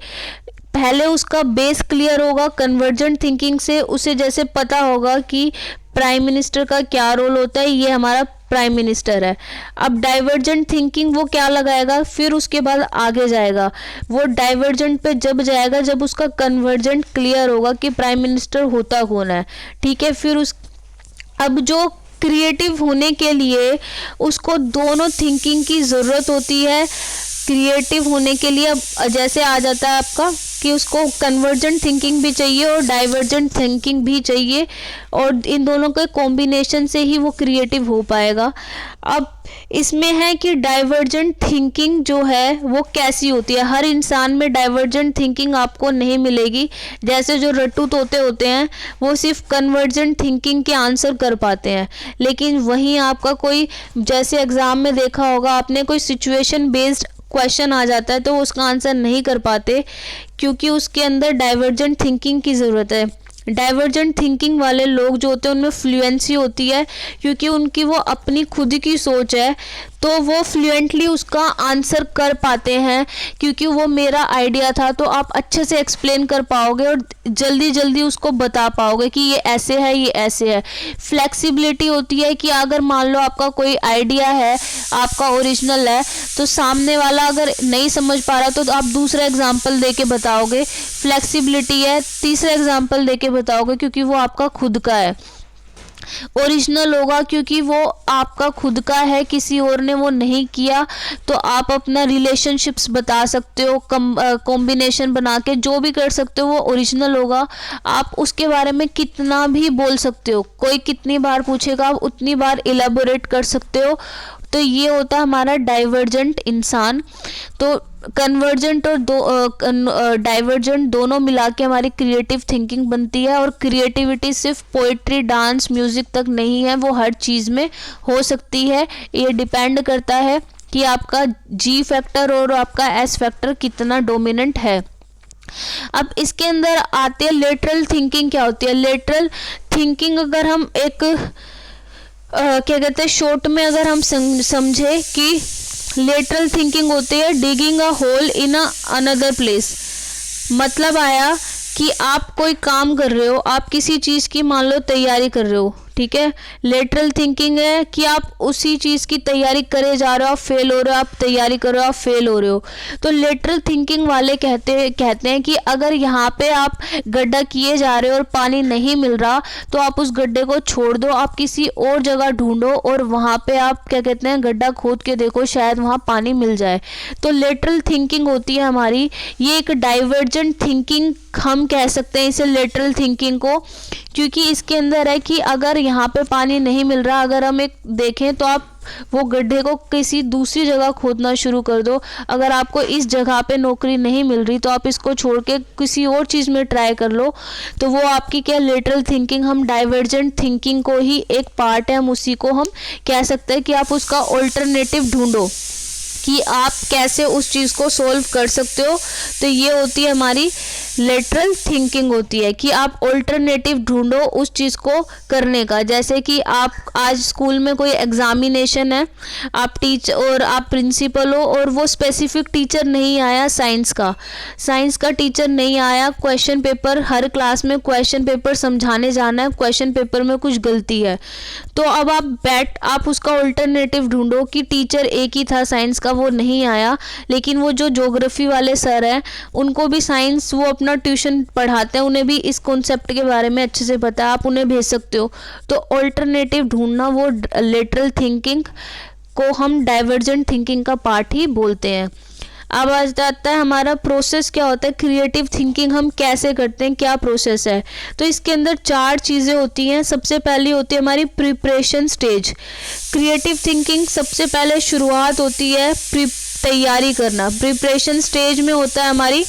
Speaker 1: पहले उसका बेस क्लियर होगा कन्वर्जेंट थिंकिंग से। उसे जैसे पता होगा कि प्राइम मिनिस्टर का क्या रोल होता है, ये हमारा प्राइम मिनिस्टर है। अब डाइवर्जेंट थिंकिंग वो क्या लगाएगा, फिर उसके बाद आगे जाएगा, वो डाइवर्जेंट पे जब जाएगा जब उसका कन्वर्जेंट क्लियर होगा कि प्राइम मिनिस्टर होता कौन है, ठीक है। फिर अब जो क्रिएटिव होने के लिए उसको दोनों थिंकिंग की ज़रूरत होती है। क्रिएटिव होने के लिए अब जैसे आ जाता है आपका कि उसको कन्वर्जेंट थिंकिंग भी चाहिए और डाइवर्जेंट थिंकिंग भी चाहिए, और इन दोनों के कॉम्बिनेशन से ही वो क्रिएटिव हो पाएगा। अब इसमें है कि डाइवर्जेंट थिंकिंग जो है वो कैसी होती है। हर इंसान में डाइवर्जेंट थिंकिंग आपको नहीं मिलेगी। जैसे जो रट्टू तोते होते हैं वो सिर्फ कन्वर्जेंट थिंकिंग के आंसर कर पाते हैं, लेकिन वहीं आपका कोई, जैसे एग्ज़ाम में देखा होगा आपने, कोई सिचुएशन बेस्ड क्वेश्चन आ जाता है तो वो उसका आंसर नहीं कर पाते, क्योंकि उसके अंदर डाइवर्जेंट थिंकिंग की ज़रूरत है। डाइवर्जेंट थिंकिंग वाले लोग जो होते हैं उनमें फ्लुएंसी होती है, क्योंकि उनकी वो अपनी खुद की सोच है, तो वो फ्लुएंटली उसका आंसर कर पाते हैं, क्योंकि वो मेरा आइडिया था, तो आप अच्छे से एक्सप्लेन कर पाओगे और जल्दी जल्दी उसको बता पाओगे कि ये ऐसे है, ये ऐसे है। फ्लेक्सिबिलिटी होती है कि अगर मान लो आपका कोई आइडिया है, आपका ओरिजिनल है, तो सामने वाला अगर नहीं समझ पा रहा तो आप दूसरा एग्जाम्पल दे के बताओगे, फ्लेक्सिबिलिटी है। तीसरा एग्जाम्पल दे के बताओगे क्योंकि वो आपका खुद का है, ओरिजिनल होगा क्योंकि वो आपका खुद का है, किसी और ने वो नहीं किया। तो आप अपना रिलेशनशिप्स बता सकते हो, कॉम्बिनेशन बना के जो भी कर सकते हो वो ओरिजिनल होगा। आप उसके बारे में कितना भी बोल सकते हो, कोई कितनी बार पूछेगा आप उतनी बार इलेबोरेट कर सकते हो। तो ये होता है हमारा डाइवर्जेंट इंसान। तो कन्वर्जेंट और डाइवर्जेंट दोनों मिला के हमारी क्रिएटिव थिंकिंग बनती है। और क्रिएटिविटी सिर्फ पोइट्री, डांस, म्यूजिक तक नहीं है, वो हर चीज़ में हो सकती है। ये डिपेंड करता है कि आपका जी फैक्टर और आपका एस फैक्टर कितना डोमिनेंट है। अब इसके अंदर आते हैं लेटरल थिंकिंग क्या होती है। लेटरल थिंकिंग अगर हम एक क्या कहते हैं शॉर्ट में अगर हम समझे कि लेटरल थिंकिंग होती है digging a hole in another place. मतलब आया कि आप कोई काम कर रहे हो, आप किसी चीज़ की मान लो तैयारी कर रहे हो, ठीक है। लेटरल थिंकिंग है कि आप उसी चीज़ की तैयारी करे जा रहे हो, आप फेल हो रहे हो, आप तैयारी कर रहे हो, आप फेल हो रहे हो। तो लेटरल थिंकिंग वाले कहते हैं कि अगर यहाँ पे आप गड्ढा किए जा रहे हो और पानी नहीं मिल रहा, तो आप उस गड्ढे को छोड़ दो, आप किसी और जगह ढूंढो और वहाँ पे आप क्या कहते हैं गड्ढा खोद के देखो, शायद वहाँ पानी मिल जाए। तो लेटरल थिंकिंग होती है हमारी, ये एक डाइवर्जेंट थिंकिंग हम कह सकते हैं इसे लेटरल थिंकिंग को, क्योंकि इसके अंदर है कि अगर यहाँ पे पानी नहीं मिल रहा, अगर हम एक देखें तो आप वो गड्ढे को किसी दूसरी जगह खोदना शुरू कर दो। अगर आपको इस जगह पे नौकरी नहीं मिल रही तो आप इसको छोड़ के किसी और चीज़ में ट्राई कर लो। तो वो आपकी क्या लेटरल थिंकिंग, हम डाइवर्जेंट थिंकिंग को ही एक पार्ट है, हम उसी को हम कह सकते हैं कि आप उसका ऑल्टरनेटिव ढूंढो कि आप कैसे उस चीज़ को सॉल्व कर सकते हो। तो ये होती है हमारी लेटरल थिंकिंग होती है कि आप ऑल्टरनेटिव ढूंढो उस चीज़ को करने का। जैसे कि आप आज स्कूल में कोई एग्जामिनेशन है, आप टीचर और आप प्रिंसिपल हो और वो स्पेसिफिक टीचर नहीं आया, साइंस का टीचर नहीं आया, क्वेश्चन पेपर हर क्लास में क्वेश्चन पेपर समझाने जाना है, क्वेश्चन पेपर में कुछ गलती है, तो अब आप उसका ऑल्टरनेटिव ढूंढो कि टीचर एक ही था साइंस का, वो नहीं आया, लेकिन वो जो ज्योग्राफी वाले सर हैं उनको भी साइंस वो अपना ट्यूशन पढ़ाते हैं, उन्हें भी इस कॉन्सेप्ट के बारे में अच्छे से पता है, आप उन्हें भेज सकते हो। तो ऑल्टरनेटिव ढूंढना वो लेटरल थिंकिंग को हम डाइवर्जेंट थिंकिंग का पार्ट ही बोलते हैं। अब आ जाता है हमारा प्रोसेस क्या होता है, क्रिएटिव थिंकिंग हम कैसे करते हैं, क्या प्रोसेस है। तो इसके अंदर 4 चीज़ें होती हैं। सबसे पहली होती है हमारी प्रिपरेशन स्टेज। क्रिएटिव थिंकिंग सबसे पहले शुरुआत होती है तैयारी करना। प्रिपरेशन स्टेज में होता है हमारी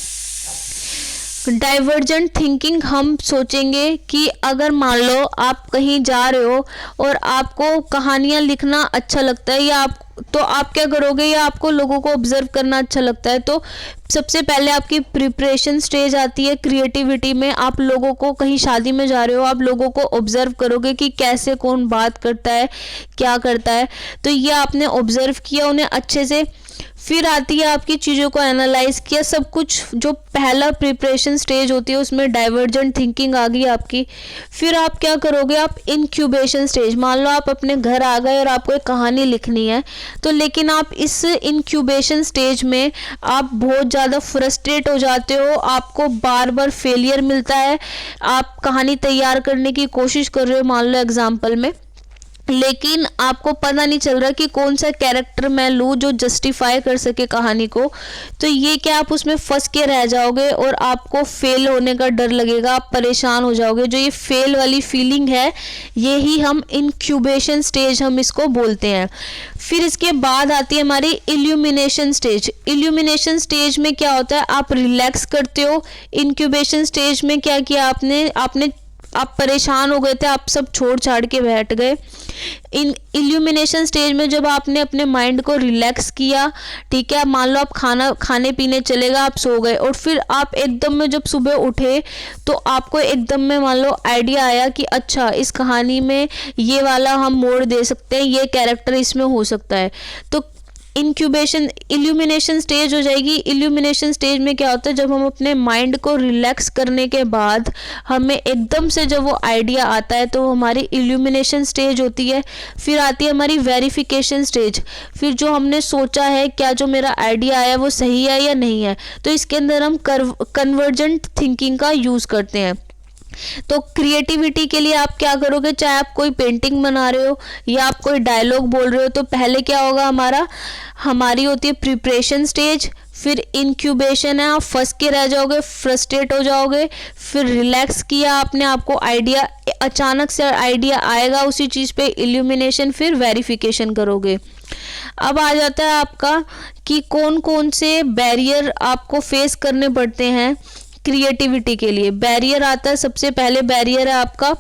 Speaker 1: डाइवर्जेंट थिंकिंग। हम सोचेंगे कि अगर मान लो आप कहीं जा रहे हो और आपको कहानियाँ लिखना अच्छा लगता है, या आप क्या करोगे, या आपको लोगों को ऑब्जर्व करना अच्छा लगता है, तो सबसे पहले आपकी प्रिपरेशन स्टेज आती है क्रिएटिविटी में। आप लोगों को, कहीं शादी में जा रहे हो, आप लोगों को ऑब्जर्व करोगे कि कैसे कौन बात करता है, क्या करता है, तो ये आपने ऑब्जर्व किया उन्हें अच्छे से। फिर आती है आपकी चीज़ों को एनालाइज किया, सब कुछ जो पहला प्रिपरेशन स्टेज होती है उसमें डाइवर्जेंट थिंकिंग आ गई आपकी। फिर आप क्या करोगे, आप इंक्यूबेशन स्टेज, मान लो आप अपने घर आ गए और आपको एक कहानी लिखनी है, तो लेकिन आप इस इंक्यूबेशन स्टेज में आप बहुत ज़्यादा फ्रस्ट्रेट हो जाते हो, आपको बार बार फेलियर मिलता है, आप कहानी तैयार करने की कोशिश कर रहे हो मान लो एग्जाम्पल में, लेकिन आपको पता नहीं चल रहा कि कौन सा कैरेक्टर मैं लूँ जो जस्टिफाई कर सके कहानी को। तो ये क्या, आप उसमें फंस के रह जाओगे और आपको फेल होने का डर लगेगा, आप परेशान हो जाओगे। जो ये फेल वाली फीलिंग है, ये ही हम इंक्यूबेशन स्टेज हम इसको बोलते हैं। फिर इसके बाद आती है हमारी इल्यूमिनेशन स्टेज। इल्यूमिनेशन स्टेज में क्या होता है, आप रिलैक्स करते हो। इंक्यूबेशन स्टेज में क्या किया आपने आप परेशान हो गए थे, आप सब छोड़ छाड़ के बैठ गए। इन इल्यूमिनेशन स्टेज में जब आपने अपने माइंड को रिलैक्स किया, ठीक है, मान लो आप खाने पीने चले गए, आप सो गए, और फिर आप एकदम में जब सुबह उठे तो आपको एकदम में मान लो आइडिया आया कि अच्छा इस कहानी में ये वाला हम मोड़ दे सकते हैं, ये कैरेक्टर इसमें हो सकता है, तो इंक्यूबेशन इल्यूमिनेशन स्टेज हो जाएगी। इल्यूमिनेशन स्टेज में क्या होता है, जब हम अपने माइंड को रिलैक्स करने के बाद हमें एकदम से जब वो आइडिया आता है तो हमारी इल्यूमिनेशन स्टेज होती है। फिर आती है हमारी वेरिफिकेशन स्टेज। फिर जो हमने सोचा है, क्या जो मेरा आइडिया आया वो सही है या नहीं है, तो इसके अंदर हम कन्वर्जेंट थिंकिंग का यूज़ करते हैं। तो क्रिएटिविटी के लिए आप क्या करोगे, चाहे आप कोई पेंटिंग बना रहे हो या आप कोई डायलॉग बोल रहे हो, तो पहले क्या होगा हमारी होती है प्रिपरेशन स्टेज, फिर इंक्यूबेशन है, आप फंस के रह जाओगे, फ्रस्ट्रेट हो जाओगे, फिर रिलैक्स किया आपने, आपको आइडिया अचानक से आइडिया आएगा उसी चीज़ पे, इल्यूमिनेशन, फिर वेरिफिकेशन करोगे। अब आ जाता है आपका कि कौन कौन से बैरियर आपको फेस करने पड़ते हैं क्रिएटिविटी के लिए। बैरियर आता है, सबसे पहले बैरियर है आपका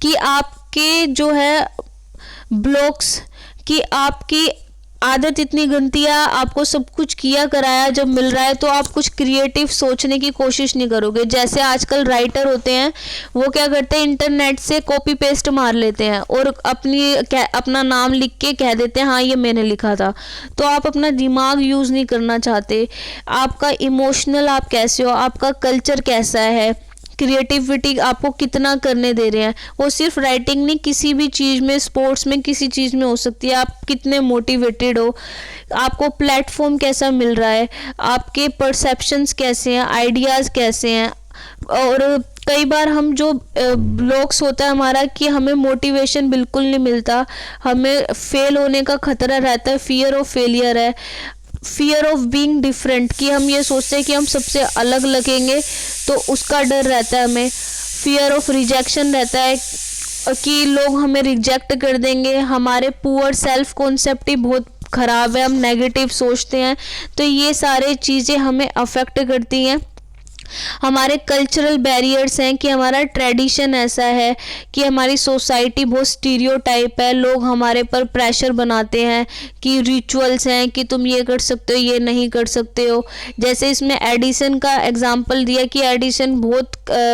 Speaker 1: कि आपके जो है ब्लॉक्स, कि आपकी आदत इतनी गंदी है, आपको सब कुछ किया कराया जब मिल रहा है तो आप कुछ क्रिएटिव सोचने की कोशिश नहीं करोगे। जैसे आजकल राइटर होते हैं, वो क्या करते हैं, इंटरनेट से कॉपी पेस्ट मार लेते हैं और अपना नाम लिख के कह देते हैं हाँ ये मैंने लिखा था। तो आप अपना दिमाग यूज़ नहीं करना चाहते। आपका इमोशनल आप कैसे हो, आपका कल्चर कैसा है, क्रिएटिविटी आपको कितना करने दे रहे हैं। वो सिर्फ राइटिंग नहीं, किसी भी चीज़ में, स्पोर्ट्स में, किसी चीज़ में हो सकती है। आप कितने मोटिवेटेड हो, आपको प्लेटफॉर्म कैसा मिल रहा है, आपके परसेप्शंस कैसे हैं, आइडियाज़ कैसे हैं। और कई बार हम जो ब्लॉक्स होता है हमारा कि हमें मोटिवेशन बिल्कुल नहीं मिलता, हमें फेल होने का खतरा रहता है, फियर ऑफ फेलियर है, फियर ऑफ बीइंग डिफरेंट, कि हम ये सोचते हैं कि हम सबसे अलग लगेंगे तो उसका डर रहता है हमें। फियर ऑफ रिजेक्शन रहता है कि लोग हमें रिजेक्ट कर देंगे। हमारे पुअर सेल्फ कॉन्सेप्ट ही बहुत ख़राब है, हम नेगेटिव सोचते हैं। तो ये सारे चीज़ें हमें अफेक्ट करती हैं। हमारे कल्चरल बैरियर्स हैं कि हमारा ट्रेडिशन ऐसा है कि हमारी सोसाइटी बहुत स्टीरियोटाइप है, लोग हमारे पर प्रेशर बनाते हैं कि रिचुअल्स हैं कि तुम ये कर सकते हो, ये नहीं कर सकते हो। जैसे इसमें एडिसन का एग्जांपल दिया कि एडिसन बहुत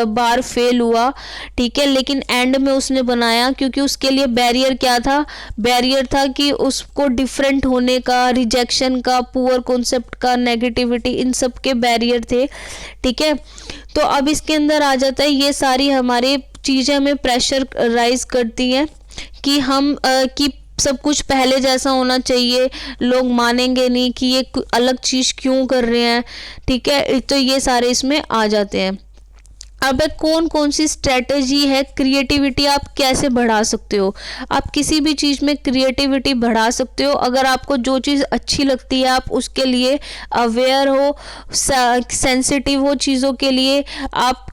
Speaker 1: बार फेल हुआ, ठीक है, लेकिन एंड में उसने बनाया, क्योंकि उसके लिए बैरियर क्या था, बैरियर था कि उसको डिफरेंट होने का, रिजेक्शन का, पुअर कॉन्सेप्ट का, नेगेटिविटी, इन सब के बैरियर थे, ठीक है। तो अब इसके अंदर आ जाता है, ये सारी हमारी चीज़ें हमें प्रेशर राइज करती हैं कि हम कि सब कुछ पहले जैसा होना चाहिए, लोग मानेंगे नहीं कि ये अलग चीज़ क्यों कर रहे हैं, ठीक है। तो ये सारे इसमें आ जाते हैं। अब कौन कौन सी स्ट्रेटजी है, क्रिएटिविटी आप कैसे बढ़ा सकते हो। आप किसी भी चीज़ में क्रिएटिविटी बढ़ा सकते हो अगर आपको जो चीज़ अच्छी लगती है आप उसके लिए अवेयर हो, सेंसिटिव हो चीज़ों के लिए। आप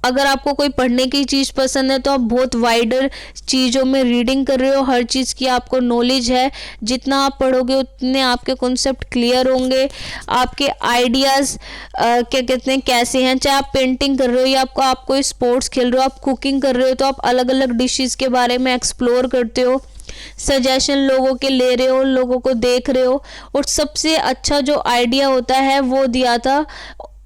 Speaker 1: अगर आपको कोई पढ़ने की चीज़ पसंद है तो आप बहुत वाइडर चीज़ों में रीडिंग कर रहे हो, हर चीज़ की आपको नॉलेज है, जितना आप पढ़ोगे उतने आपके कॉन्सेप्ट क्लियर होंगे, आपके आइडियाज़ क्या कहते हैं कैसे हैं। चाहे आप पेंटिंग कर रहे हो या आप कोई स्पोर्ट्स खेल रहे हो, आप कुकिंग कर रहे हो, तो आप अलग अलग डिशेज़ के बारे में एक्सप्लोर करते हो, सजेशन लोगों के ले रहे हो, लोगों को देख रहे हो। और सबसे अच्छा जो आइडिया होता है वो दिया था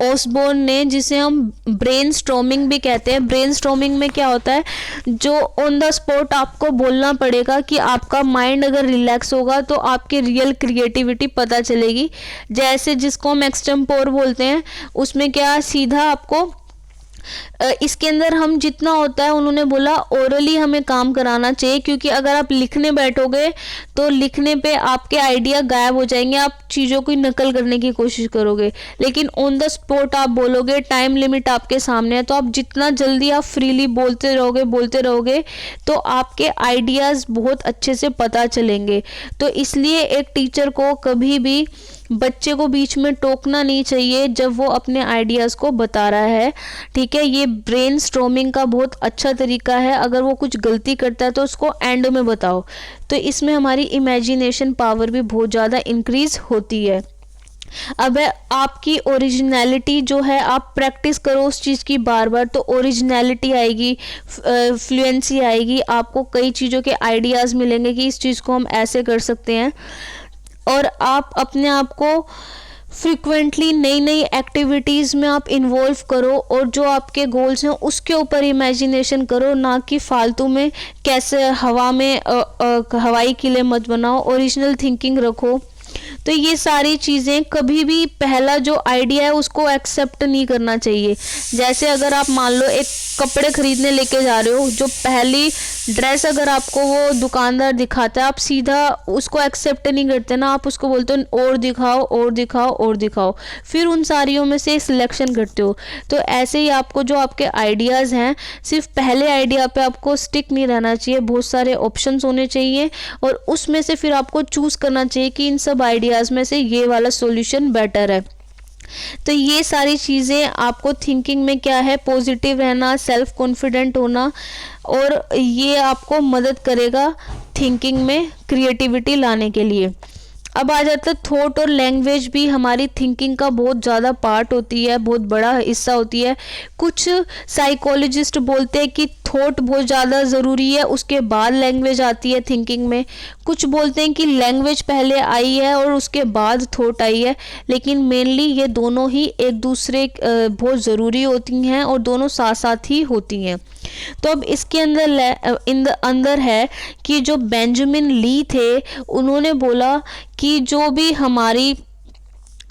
Speaker 1: ओसबोर्न ने, जिसे हम ब्रेन स्टॉर्मिंग भी कहते हैं। ब्रेन स्टॉर्मिंग में क्या होता है, जो ऑन द स्पॉट आपको बोलना पड़ेगा कि आपका माइंड अगर रिलैक्स होगा तो आपकी रियल क्रिएटिविटी पता चलेगी। जैसे जिसको हम एक्सटेम्पोर बोलते हैं, उसमें क्या सीधा आपको इसके अंदर हम जितना होता है, उन्होंने बोला ओरली हमें काम कराना चाहिए, क्योंकि अगर आप लिखने बैठोगे तो लिखने पे आपके आइडिया गायब हो जाएंगे, आप चीज़ों की नकल करने की कोशिश करोगे। लेकिन ऑन द स्पॉट आप बोलोगे, टाइम लिमिट आपके सामने है, तो आप जितना जल्दी आप फ्रीली बोलते रहोगे तो आपके आइडियाज़ बहुत अच्छे से पता चलेंगे। तो इसलिए एक टीचर को कभी भी बच्चे को बीच में टोकना नहीं चाहिए जब वो अपने आइडियाज़ को बता रहा है, ठीक है। ये ब्रेन स्टॉर्मिंग का बहुत अच्छा तरीका है। अगर वो कुछ गलती करता है तो उसको एंड में बताओ, तो इसमें हमारी इमेजिनेशन पावर भी बहुत ज़्यादा इंक्रीज होती है। अब है आपकी ओरिजिनलिटी जो है, आप प्रैक्टिस करो उस चीज़ की बार बार, तो ओरिजिनलिटी आएगी, फ्लुएंसी आएगी, आपको कई चीज़ों के आइडियाज़ मिलेंगे कि इस चीज़ को हम ऐसे कर सकते हैं। और आप अपने आप को फ्रिक्वेंटली नई नई एक्टिविटीज़ में आप इन्वॉल्व करो, और जो आपके गोल्स हैं उसके ऊपर इमेजिनेशन करो, ना कि फालतू में कैसे हवा में हवाई किले मत बनाओ, ओरिजिनल थिंकिंग रखो। तो ये सारी चीज़ें, कभी भी पहला जो आइडिया है उसको एक्सेप्ट नहीं करना चाहिए। जैसे अगर आप मान लो एक कपड़े खरीदने लेके जा रहे हो, जो पहली ड्रेस अगर आपको वो दुकानदार दिखाता है, आप सीधा उसको एक्सेप्ट नहीं करते ना, आप उसको बोलते हो और दिखाओ और दिखाओ और दिखाओ, फिर उन सारियों में से सिलेक्शन करते हो। तो ऐसे ही आपको जो आपके आइडियाज़ हैं, सिर्फ पहले आइडिया पे आपको स्टिक नहीं रहना चाहिए, बहुत सारे ऑप्शंस होने चाहिए, और उसमें से फिर आपको चूज़ करना चाहिए कि इन सब आइडियाज़ में से ये वाला सॉल्यूशन बेटर है। तो ये सारी चीज़ें आपको थिंकिंग में क्या है, पॉजिटिव रहना, सेल्फ कॉन्फिडेंट होना, और ये आपको मदद करेगा थिंकिंग में क्रिएटिविटी लाने के लिए। अब आ जाता है थॉट और लैंग्वेज भी हमारी थिंकिंग का बहुत ज़्यादा पार्ट होती है, बहुत बड़ा हिस्सा होती है। कुछ साइकोलॉजिस्ट बोलते हैं कि थॉट बहुत ज़्यादा ज़रूरी है, उसके बाद लैंग्वेज आती है थिंकिंग में। कुछ बोलते हैं कि लैंग्वेज पहले आई है और उसके बाद थॉट आई है, लेकिन मेनली ये दोनों ही एक दूसरे बहुत ज़रूरी होती हैं, और दोनों साथ साथ ही होती हैं। तो अब इसके अंदर है कि जो बेंजामिन ली थे, उन्होंने बोला कि जो भी हमारी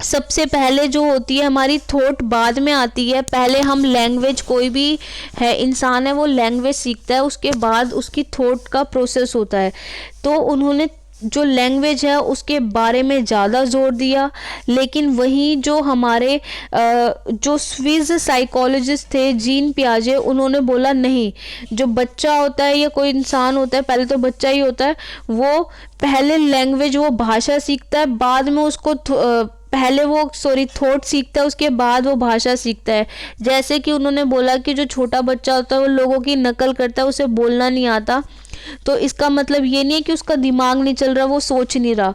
Speaker 1: सबसे पहले जो होती है हमारी थॉट बाद में आती है। पहले हम लैंग्वेज, कोई भी है इंसान है वो लैंग्वेज सीखता है, उसके बाद उसकी थॉट का प्रोसेस होता है। तो उन्होंने जो लैंग्वेज है उसके बारे में ज़्यादा जोर दिया। लेकिन वहीं जो हमारे जो स्विस साइकोलॉजिस्ट थे जीन पियाजे, उन्होंने बोला नहीं, जो बच्चा होता है या कोई इंसान होता है, पहले तो बच्चा ही होता है, वो पहले लैंग्वेज, वो भाषा सीखता है, बाद में उसको पहले वो थॉट सीखता है, उसके बाद वो भाषा सीखता है। जैसे कि उन्होंने बोला कि जो छोटा बच्चा होता है वो लोगों की नकल करता है, उसे बोलना नहीं आता, तो इसका मतलब ये नहीं है कि उसका दिमाग नहीं चल रहा, वो सोच नहीं रहा,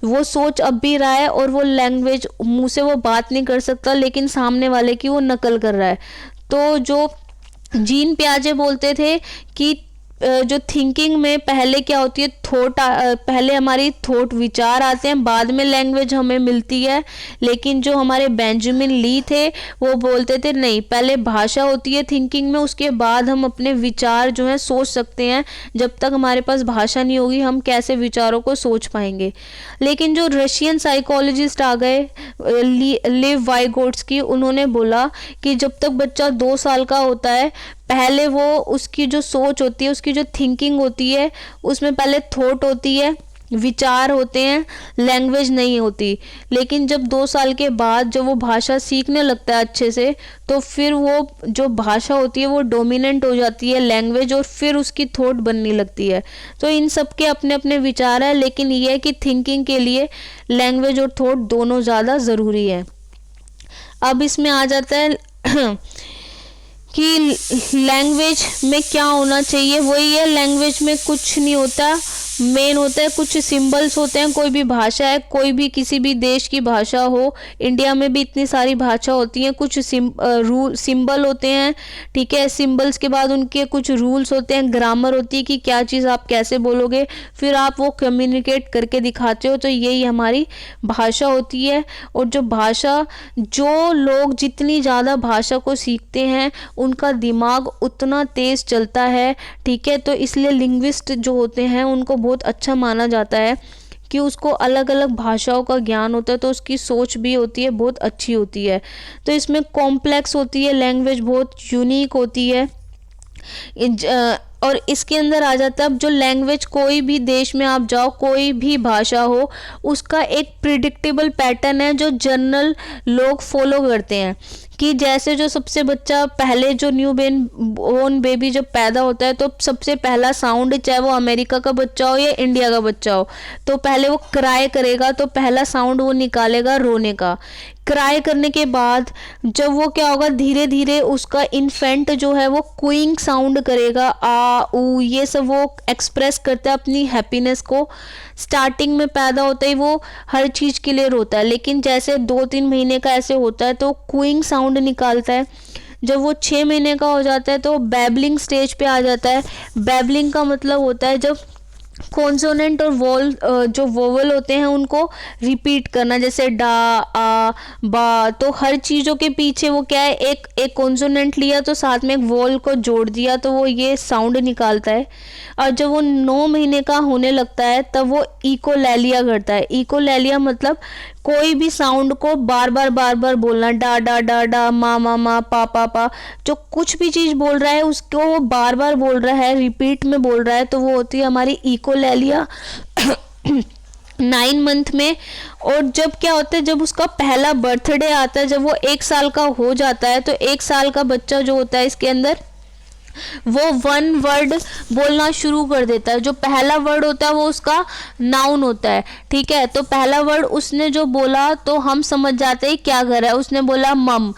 Speaker 1: वो सोच अब भी रहा है, और वो लैंग्वेज, मुंह से वो बात नहीं कर सकता, लेकिन सामने वाले की वो नकल कर रहा है। तो जो जीन पियाजे बोलते थे कि जो थिंकिंग में पहले क्या होती है, थॉट, पहले हमारी थॉट, विचार आते हैं, बाद में लैंग्वेज हमें मिलती है। लेकिन जो हमारे बेंजामिन ली थे वो बोलते थे नहीं, पहले भाषा होती है थिंकिंग में, उसके बाद हम अपने विचार जो है सोच सकते हैं। जब तक हमारे पास भाषा नहीं होगी हम कैसे विचारों को सोच पाएंगे। लेकिन जो रशियन साइकोलॉजिस्ट आ गए, लिव वाइगोट्स्की, उन्होंने बोला कि जब तक बच्चा 2 साल का होता है, पहले वो उसकी जो सोच होती है, उसकी जो थिंकिंग होती है, उसमें पहले थॉट होती है, विचार होते हैं, लैंग्वेज नहीं होती। लेकिन जब 2 साल के बाद जब वो भाषा सीखने लगता है अच्छे से, तो फिर वो जो भाषा होती है वो डोमिनेंट हो जाती है लैंग्वेज, और फिर उसकी थॉट बनने लगती है। तो इन सब के अपने अपने विचार हैं, लेकिन ये है कि थिंकिंग के लिए लैंग्वेज और थॉट दोनों ज़्यादा ज़रूरी है। अब इसमें आ जाता है कि लैंग्वेज में क्या होना चाहिए, वही है, लैंग्वेज में कुछ नहीं होता, मेन होता है कुछ सिंबल्स होते हैं। कोई भी भाषा है, कोई भी किसी भी देश की भाषा हो, इंडिया में भी इतनी सारी भाषा होती हैं, कुछ सिंबल होते हैं, ठीक है। सिंबल्स के बाद उनके कुछ रूल्स होते हैं, ग्रामर होती है कि क्या चीज़ आप कैसे बोलोगे, फिर आप वो कम्युनिकेट करके दिखाते हो। तो यही हमारी भाषा होती है। और जो भाषा, जो लोग जितनी ज़्यादा भाषा को सीखते हैं उनका दिमाग उतना तेज़ चलता है, ठीक है। तो इसलिए लिंग्विस्ट जो होते हैं उनको बहुत अच्छा माना जाता है कि उसको अलग अलग भाषाओं का ज्ञान होता है, तो उसकी सोच भी होती है बहुत अच्छी होती है। तो इसमें कॉम्प्लेक्स होती है लैंग्वेज, बहुत यूनिक होती है। और इसके अंदर आ जाता है, अब जो लैंग्वेज, कोई भी देश में आप जाओ, कोई भी भाषा हो, उसका एक प्रिडिक्टेबल पैटर्न है जो जनरल लोग फॉलो करते हैं। कि जैसे जो सबसे बच्चा, पहले जो न्यू बोर्न बेबी जब पैदा होता है, तो सबसे पहला साउंड, चाहे वो अमेरिका का बच्चा हो या इंडिया का बच्चा हो, तो पहले वो क्राई करेगा, तो पहला साउंड वो निकालेगा रोने का। क्राई करने के बाद जब वो क्या होगा, धीरे धीरे उसका इन्फेंट जो है वो कूइंग साउंड करेगा, आ ऊ ये सब वो एक्सप्रेस करता है अपनी हैप्पीनेस को। स्टार्टिंग में पैदा होता ही वो हर चीज़ क्लियर होता है, लेकिन जैसे 2-3 महीने का ऐसे होता है तो कूइंग साउंड निकालता है। जब वो 6 महीने का हो जाता है तो बैबलिंग स्टेज पे आ जाता है। बैबलिंग का मतलब होता है जब कॉन्सोनेंट और जो वोवल होते हैं उनको रिपीट करना, जैसे डा, आ, बा। तो हर चीज़ों के पीछे वो क्या है, एक कॉन्सोनेंट लिया तो साथ में एक वोवल को जोड़ दिया तो वो ये साउंड निकालता है। और जब वो 9 महीने का होने लगता है तब वो इकोलैलिया करता है। इकोलैलिया मतलब कोई भी साउंड को बार बार बोलना, डा डा डा डा, मा मा मा, पा पा पा। जो कुछ भी चीज़ बोल रहा है उसको वो बार बार बोल रहा है, रिपीट में बोल रहा है, तो वो होती है हमारी इकोलैलिया 9 मंथ में। और जब क्या होता है, जब उसका पहला बर्थडे आता है, जब वो 1 साल का हो जाता है, तो 1 साल का बच्चा जो होता है इसके अंदर वो 1 वर्ड बोलना शुरू कर देता है। जो पहला वर्ड होता है वो उसका नाउन होता है, ठीक है। तो पहला वर्ड उसने जो बोला तो हम समझ जाते हैं क्या कर रहा है। उसने बोला मम,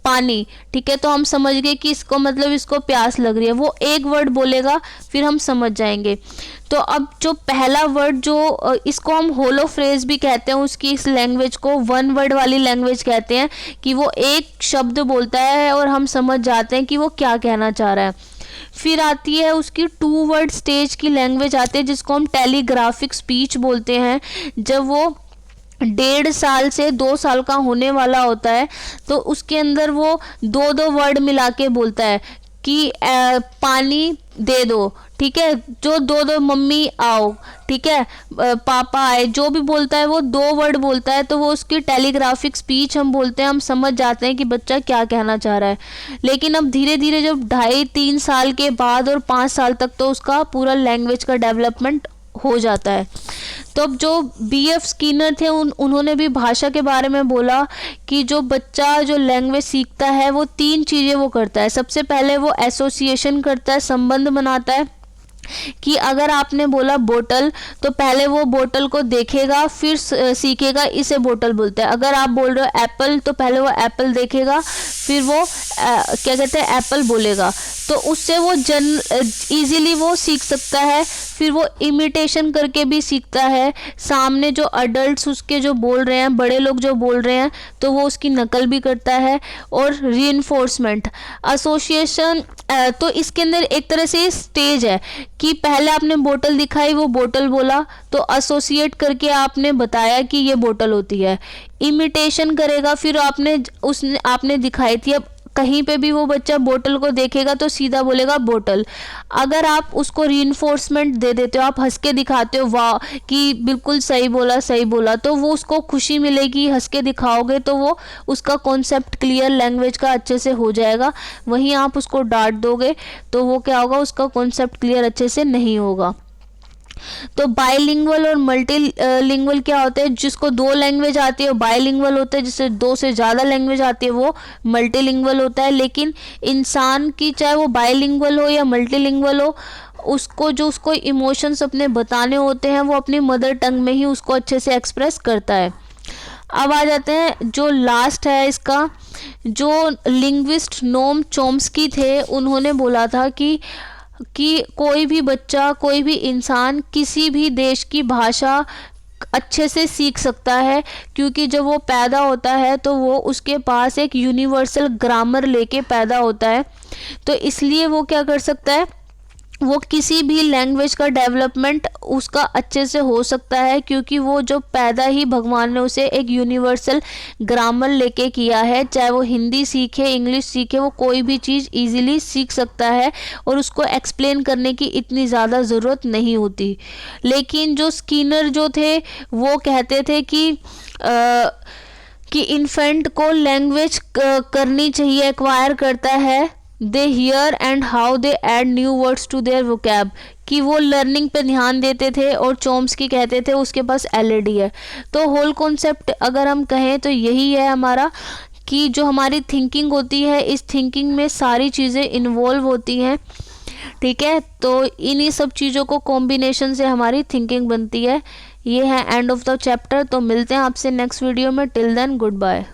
Speaker 1: पानी, ठीक है, तो हम समझ गए कि इसको मतलब इसको प्यास लग रही है। वो एक वर्ड बोलेगा फिर हम समझ जाएंगे। तो अब जो पहला वर्ड जो इसको हम होलो फ्रेज भी कहते हैं, उसकी इस लैंग्वेज को 1 वर्ड वाली लैंग्वेज कहते हैं, कि वो एक शब्द बोलता है और हम समझ जाते हैं कि वो क्या कहना चाह रहा है। फिर आती है उसकी 2 वर्ड स्टेज की लैंग्वेज आती है जिसको हम टेलीग्राफिक स्पीच बोलते हैं। जब वो 1.5 साल से 2 साल का होने वाला होता है तो उसके अंदर वो 2 वर्ड मिला के बोलता है कि पानी दे दो, ठीक है, जो 2 मम्मी आओ, ठीक है, पापा आए, जो भी बोलता है वो 2 वर्ड बोलता है, तो वो उसकी टेलीग्राफिक स्पीच हम बोलते हैं। हम समझ जाते हैं कि बच्चा क्या कहना चाह रहा है। लेकिन अब धीरे धीरे जब 2.5-3 साल के बाद और 5 साल तक तो उसका पूरा लैंग्वेज का डेवलपमेंट हो जाता है। तो अब जो BF स्किनर थे उन्होंने भी भाषा के बारे में बोला कि जो बच्चा जो लैंग्वेज सीखता है वो 3 चीज़ें वो करता है। सबसे पहले वो एसोसिएशन करता है, संबंध बनाता है, कि अगर आपने बोला बोतल तो पहले वो बोतल को देखेगा फिर सीखेगा इसे बोतल बोलते हैं। अगर आप बोल रहे हो एप्पल तो पहले वो एप्पल देखेगा फिर वो क्या कहते हैं एप्पल बोलेगा, तो उससे वो इजीली वो सीख सकता है। फिर वो इमिटेशन करके भी सीखता है, सामने जो अडल्ट्स उसके जो बोल रहे हैं, बड़े लोग जो बोल रहे हैं तो वो उसकी नकल भी करता है। और रीइंफोर्समेंट, एसोसिएशन, तो इसके अंदर एक तरह से स्टेज है कि पहले आपने बोतल दिखाई वो बोतल बोला तो एसोसिएट करके आपने बताया कि ये बोतल होती है। इमिटेशन करेगा, फिर आपने दिखाई थी, अब कहीं पे भी वो बच्चा बोतल को देखेगा तो सीधा बोलेगा बोतल। अगर आप उसको रीइंफोर्समेंट दे देते हो, आप हंस के दिखाते हो वाह कि बिल्कुल सही बोला, तो वो उसको खुशी मिलेगी। हंस के दिखाओगे तो वो उसका कॉन्सेप्ट क्लियर लैंग्वेज का अच्छे से हो जाएगा। वहीं आप उसको डांट दोगे तो वो क्या होगा, उसका कॉन्सेप्ट क्लियर अच्छे से नहीं होगा। तो बाइलिंगुअल और मल्टीलिंगुअल क्या होता है, जिसको 2 लैंग्वेज आती है वो बाइलिंगुअल होता है, जिससे 2 से ज़्यादा लैंग्वेज आती है वो मल्टीलिंगुअल होता है। लेकिन इंसान की चाहे वो बाइलिंगुअल हो या मल्टीलिंगुअल हो, उसको इमोशंस अपने बताने होते हैं वो अपनी मदर टंग में ही उसको अच्छे से एक्सप्रेस करता है। अब आ जाते हैं जो लास्ट है इसका, जो लिंग्विस्ट नोम चॉम्स्की थे, उन्होंने बोला था कि कोई भी बच्चा, कोई भी इंसान किसी भी देश की भाषा अच्छे से सीख सकता है, क्योंकि जब वो पैदा होता है तो वो उसके पास एक यूनिवर्सल ग्रामर लेके पैदा होता है। तो इसलिए वो क्या कर सकता है, वो किसी भी लैंग्वेज का डेवलपमेंट उसका अच्छे से हो सकता है, क्योंकि वो जो पैदा ही भगवान ने उसे एक यूनिवर्सल ग्रामर लेके किया है। चाहे वो हिंदी सीखे, इंग्लिश सीखे, वो कोई भी चीज़ इजीली सीख सकता है और उसको एक्सप्लेन करने की इतनी ज़्यादा ज़रूरत नहीं होती। लेकिन जो स्किनर जो थे वो कहते थे कि इन्फेंट को लैंग्वेज करनी चाहिए, एक्वायर करता है, they hear and how they add new words to their vocab, कि वो लर्निंग पे ध्यान देते थे। और चॉम्स्की कहते थे उसके पास LAD है। तो होल कॉन्सेप्ट अगर हम कहें तो यही है हमारा, कि जो हमारी थिंकिंग होती है इस थिंकिंग में सारी चीज़ें इन्वॉल्व होती हैं, ठीक है। तो इन्हीं सब चीज़ों को कॉम्बिनेशन से हमारी थिंकिंग बनती है। ये है एंड ऑफ द चैप्टर। तो मिलते हैं आपसे नेक्स्ट वीडियो में। Till then good bye.